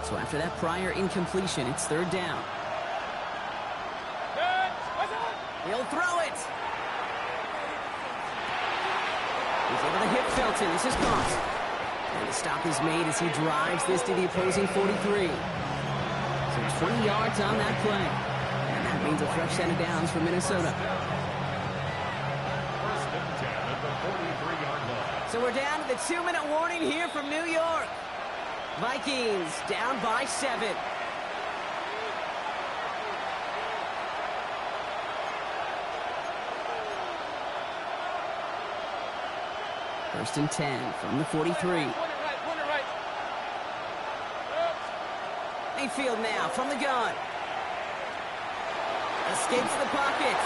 So after that prior incompletion, it's 3rd down. He'll throw it. He's able to hit Felton. This is caught. And the stop is made as he drives this to the opposing 43. So 20 yards on that play. And that means a fresh set of downs for Minnesota. 1st and 10 at the 43-yard line. So we're down to the 2-minute warning here from New York. Vikings down by 7. First and 10 from the 43. Mayfield now from the gun. Escapes the pocket.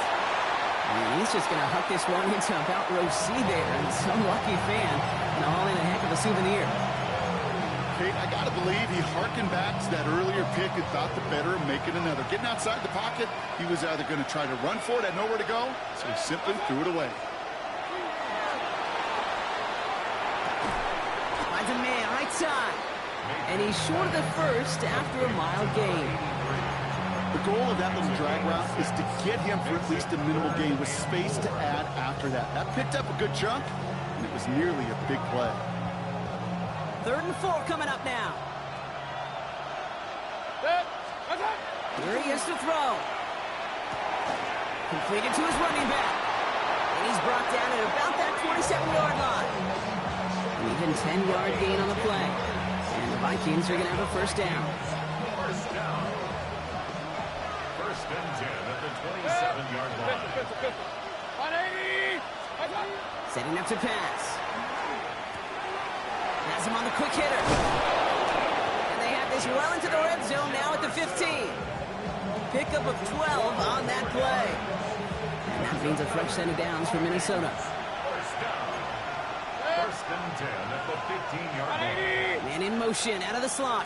And he's just going to huck this one into about row C there. And some lucky fan, and all in a heck of a souvenir. Kate, I got to believe he harkened back to that earlier pick and thought the better of making another. Getting outside the pocket, he was either going to try to run for it, had nowhere to go, so he simply threw it away. Finds a man right side. And he's short of the first after a mile gain. The goal of that little drag route is to get him for at least a minimal gain with space to add after that. That picked up a good chunk, and it was nearly a big play. 3rd and 4 coming up now. Here he is to throw. Completed to his running back. And he's brought down at about that 27-yard line. An even 10-yard gain on the play. And the Vikings are going to have a first down. First down. First and 10 at the 27-yard line. 180. Setting up to pass. Has him on the quick hitter. And they have this well into the red zone now at the 15. Pickup of 12 on that play. And that means a fresh set of downs for Minnesota. First down. First and 10 at the 15-yard line. Man in motion out of the slot.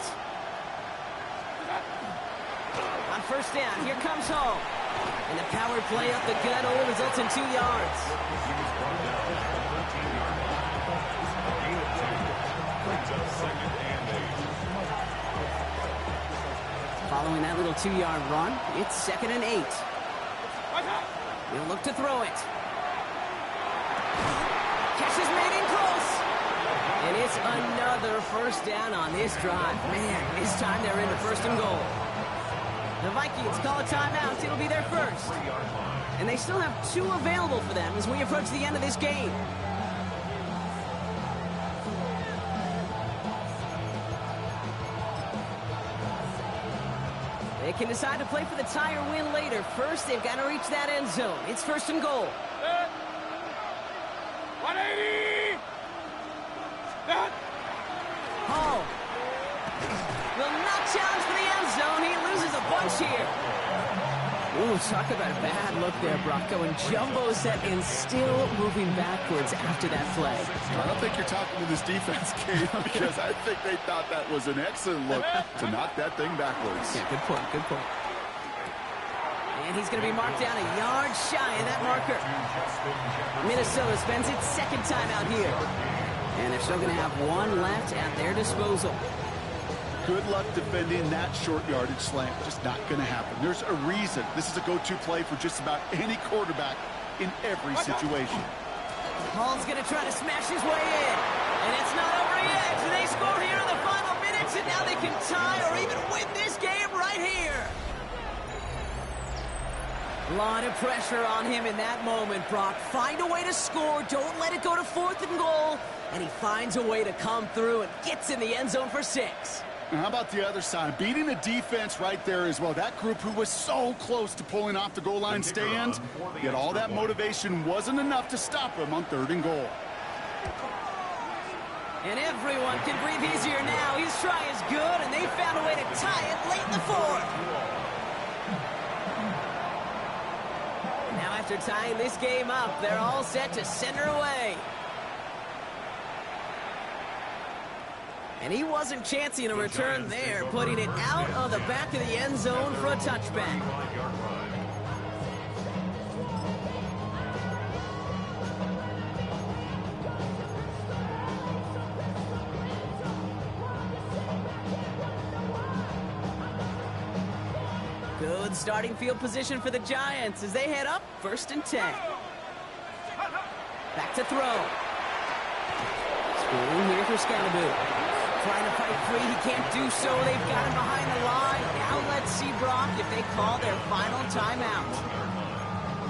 On first down, here comes Hall. And the power play up the gut only results in 2 yards. He was brought down at the 13-yard line. Gain of 10. Brings up second and 8. Following that little 2-yard run, it's 2nd and 8. He'll look to throw it. Catch is made in close. And it's another first down on this drive. Man, this time they're into 1st and goal. The Vikings call a timeout. It'll be their first. And they still have 2 available for them as we approach the end of this game. They can decide to play for the tie or win later. First, they've got to reach that end zone. It's 1st and goal. 180. Hall will not challenge for the end zone. He loses a bunch here. Ooh, talk about a bad look there, Brock. Going jumbo set and still moving backwards after that play. I don't think you're talking to this defense, Kate, because I think they thought that was an excellent look to knock that thing backwards. Yeah, good point, good point. And he's going to be marked down a yard shy of that marker. Minnesota spends its 2nd time out here. And they're still going to have 1 left at their disposal. Good luck defending that short yardage slant. Just not going to happen. There's a reason. This is a go-to play for just about any quarterback in every situation. Hall's going to try to smash his way in. And it's not over yet. They score here in the final minutes, and now they can tie or even win this game right here. A lot of pressure on him in that moment, Brock. Find a way to score. Don't let it go to 4th and goal. And he finds a way to come through and gets in the end zone for 6. And how about the other side? Beating the defense right there as well. That group who was so close to pulling off the goal line stand, yet all that motivation wasn't enough to stop him on 3rd and goal. And everyone can breathe easier now. His try is good, and they found a way to tie it late in the 4th. Now after tying this game up, they're all set to send her away. And he wasn't chancing a return there, putting it out of the back of the end zone for a touchback. Good starting field position for the Giants as they head up 1st and 10. Back to throw. Screwing here for Scalaboo. Trying to fight free, he can't do so. They've got him behind the line. Now let's see, Brock, if they call their final timeout.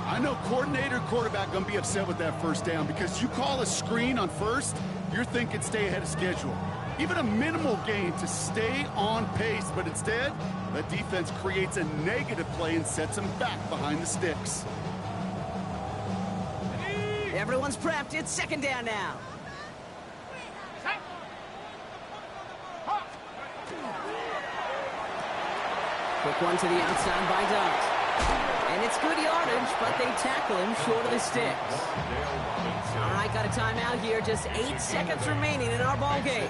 I know coordinator and quarterback going to be upset with that first down because you call a screen on first, you're thinking stay ahead of schedule. Even a minimal gain to stay on pace, but instead, the defense creates a negative play and sets them back behind the sticks. Everyone's prepped. It's 2nd down now. Quick one to the outside by Dart. And it's good yardage, but they tackle him short of the sticks. All right, got a timeout here. Just 8 seconds remaining in our ball game.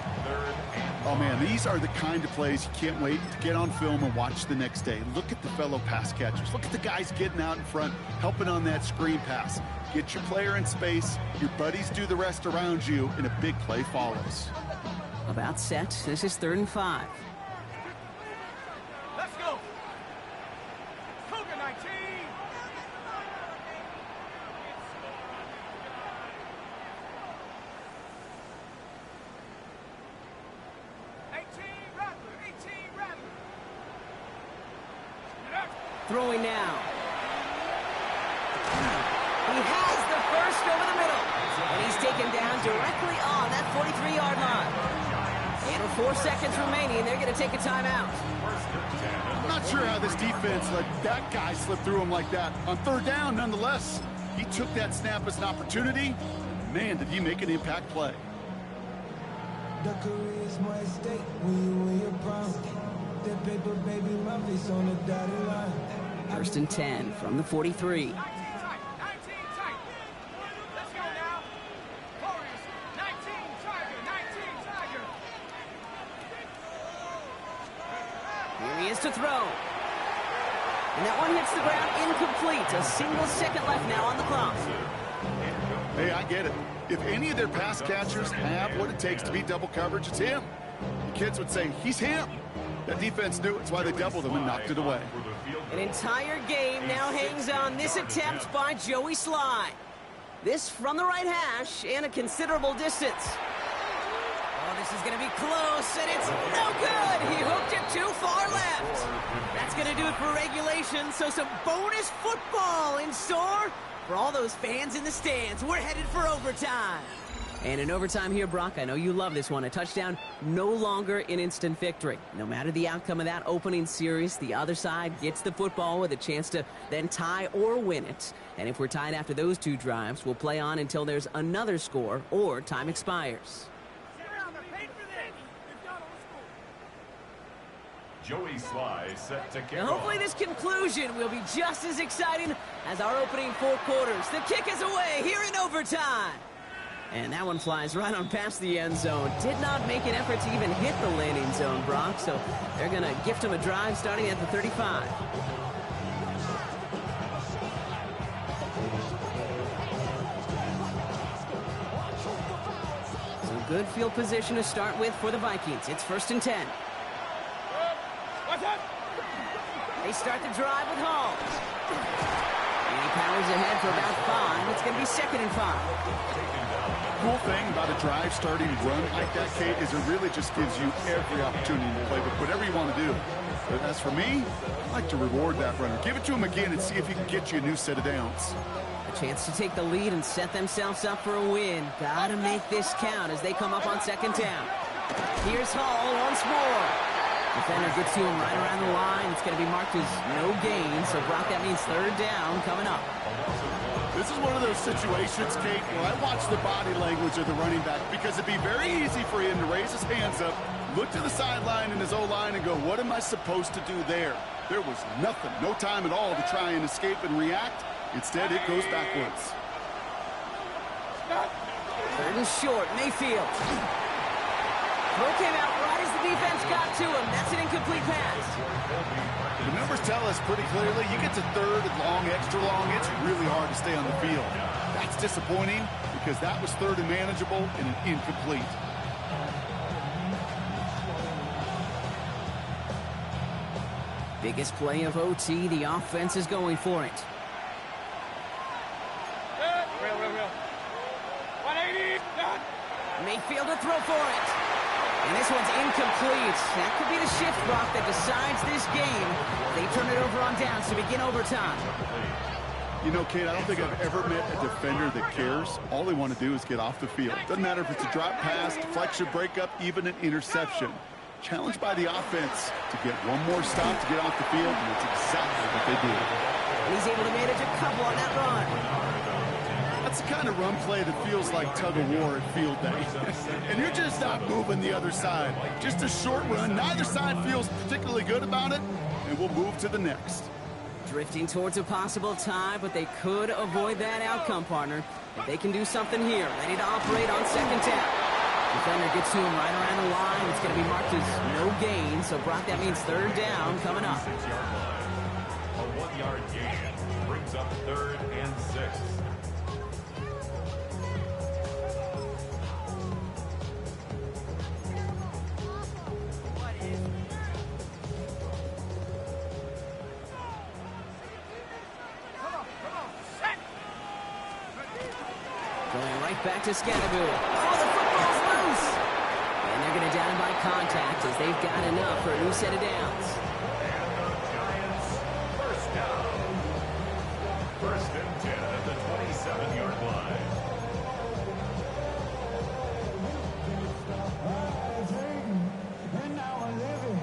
Oh, man, these are the kind of plays you can't wait to get on film and watch the next day. Look at the fellow pass catchers. Look at the guys getting out in front, helping on that screen pass. Get your player in space, your buddies do the rest around you, and a big play follows. About set. This is 3rd and 5. Let's go. Cougar 19. Throwing now. He has the first over the middle. And he's taken down directly on that 43-yard line. And with 4 seconds remaining, they're going to take a timeout. I'm not sure how this defense let that guy slip through him like that. On 3rd down, nonetheless, he took that snap as an opportunity. Man, did he make an impact play. The career is my estate when you're proud. That paper, baby, my face on the dotted line. 1st and 10 from the 43. 19 tight. 19 tight. Let's go now. Warriors. 19 Tiger. 19 Tiger. Here he is to throw. And that one hits the ground incomplete. A single second left now on the clock. Hey, I get it. If any of their pass catchers have what it takes to beat double coverage, it's him. The kids would say, he's him. That defense knew it's why they doubled him and knocked it away. An entire game now hangs on this attempt by Joey Sly. This from the right hash and a considerable distance. Oh, this is going to be close, and it's no good. He hooked it too far left. That's going to do it for regulation, so some bonus football in store for all those fans in the stands. We're headed for overtime. And in overtime here, Brock, I know you love this one. A touchdown, no longer an instant victory. No matter the outcome of that opening series, the other side gets the football with a chance to then tie or win it. And if we're tied after those 2 drives, we'll play on until there's another score or time expires. Joey Sly set to kick Now, hopefully this conclusion will be just as exciting as our opening 4 quarters. The kick is away here in overtime. And that one flies right on past the end zone. Did not make an effort to even hit the landing zone, Brock. So they're going to gift him a drive starting at the 35. So good field position to start with for the Vikings. It's 1st and 10. What's up? They start the drive with Hall. And he powers ahead for about 5. It's going to be 2nd and 5. Cool thing about a drive starting run like that, Kate, is it really just gives you every opportunity to play with whatever you want to do. But as for me, I like to reward that runner. Give it to him again and see if he can get you a new set of downs. A chance to take the lead and set themselves up for a win. Gotta make this count as they come up on 2nd down. Here's Hall once more. Defender gets to him right around the line. It's going to be marked as no gain. So, Brock, that means 3rd down coming up. This is one of those situations, Kate, where I watch the body language of the running back because it'd be very easy for him to raise his hands up, look to the sideline in his O-line and go, what am I supposed to do there? There was nothing, no time at all to try and escape and react. Instead, it goes backwards. 3rd and short, Mayfield. Throw came out right as the defense got to him. That's an incomplete pass. The numbers tell us pretty clearly, you get to 3rd and long, extra long, it's really hard to stay on the field. That's disappointing because that was 3rd and manageable and an incomplete. Biggest play of OT, the offense is going for it. Real. 180. Done. Mayfield to throw for it. And this one's incomplete. That could be the shift, Brock, that decides this game. They turn it over on downs to begin overtime. You know, Kate, I don't think I've ever met a defender that cares. All they want to do is get off the field. Doesn't matter if it's a drop pass, deflection, breakup, even an interception. Challenged by the offense to get one more stop to get off the field, and it's exactly what they do. And he's able to manage a couple on that run. That's the kind of run play that feels like tug-of-war at field day. And you're just not moving the other side. Just a short run. Neither side feels particularly good about it, and we'll move to the next. Drifting towards a possible tie, but they could avoid that outcome, partner. If they can do something here, ready to operate on second down. Defender gets to him right around the line. It's going to be marked as no gain. So, Brock, that means third down coming up. 6-yard line. A 1-yard gain brings up 3rd and 6. Going right back to Scadaboo. Oh, the football's loose! And they're going to down him by contact as they've got enough for a new set of downs. And the Giants, first down. 1st and 10 at the 27-yard line. And now I live it.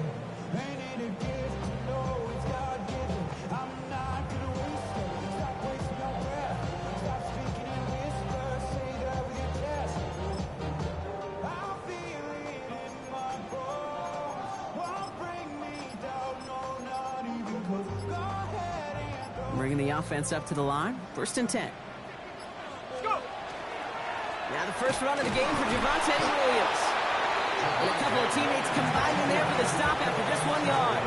Ain't it a gift to know it's God-given? I'm not gonna waste it. Stop wasting your breath. Stop speaking in whispers. Say that with your chest. I feel it in my bones. Won't bring me down. No, not even close. Go ahead and go. Bringing the offense up to the line. 1st and 10. Let's go. Now the first run of the game for Javonte Williams. And a couple of teammates combining there for the stop after just 1 yard.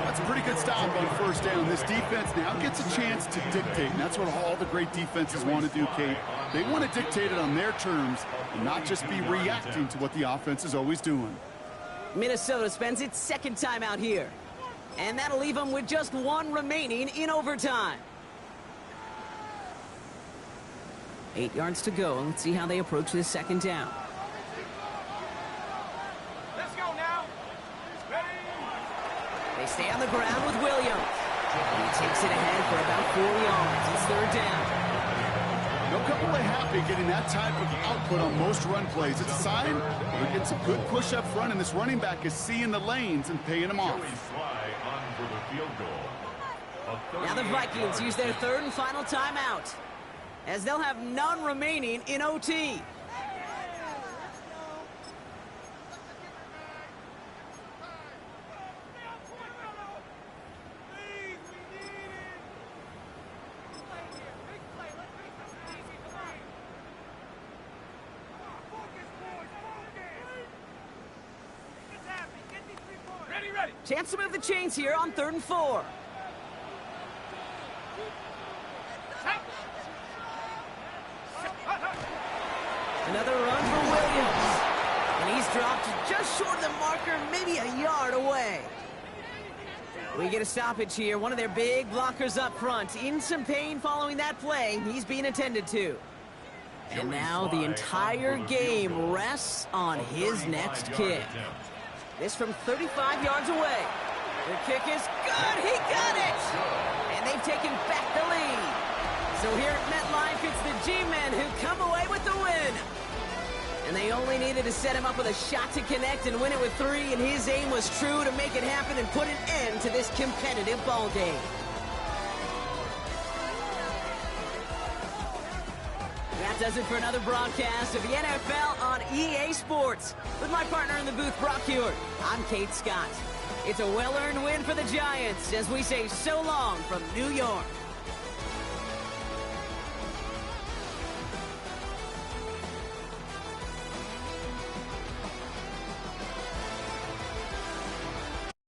That's a pretty good stop on first down. This defense now gets a chance to dictate, and that's what all the great defenses want to do, Kate. They want to dictate it on their terms and not just be reacting to what the offense is always doing. Minnesota spends its second time out here. And that'll leave them with just 1 remaining in overtime. 8 yards to go. Let's see how they approach this second down. Let's go now. Ready? They stay on the ground with Williams. And he takes it ahead for about 4 yards. It's third down. They'll come away happy getting that type of output on most run plays. It's a sign they're getting some good push up front, and this running back is seeing the lanes and paying them off. Joey Sly on for the field goal. Now the Vikings use their third and final timeout, as they'll have none remaining in OT. Ready, ready. Chance to move the chains here on 3rd and 4. Another run for Williams. And he's dropped just short of the marker, maybe a yard away. We get a stoppage here. One of their big blockers up front. In some pain following that play. He's being attended to. And now the entire game rests on his next kick. This from 35 yards away. The kick is good. He got it. And they've taken back the lead. So here at MetLife, it's the G-Men who come away with the win. And they only needed to set him up with a shot to connect and win it with 3, and his aim was true to make it happen and put an end to this competitive ball game. That does it for another broadcast of the NFL on EA Sports. With my partner in the booth, Brock Hewitt, I'm Kate Scott. It's a well-earned win for the Giants as we say so long from New York.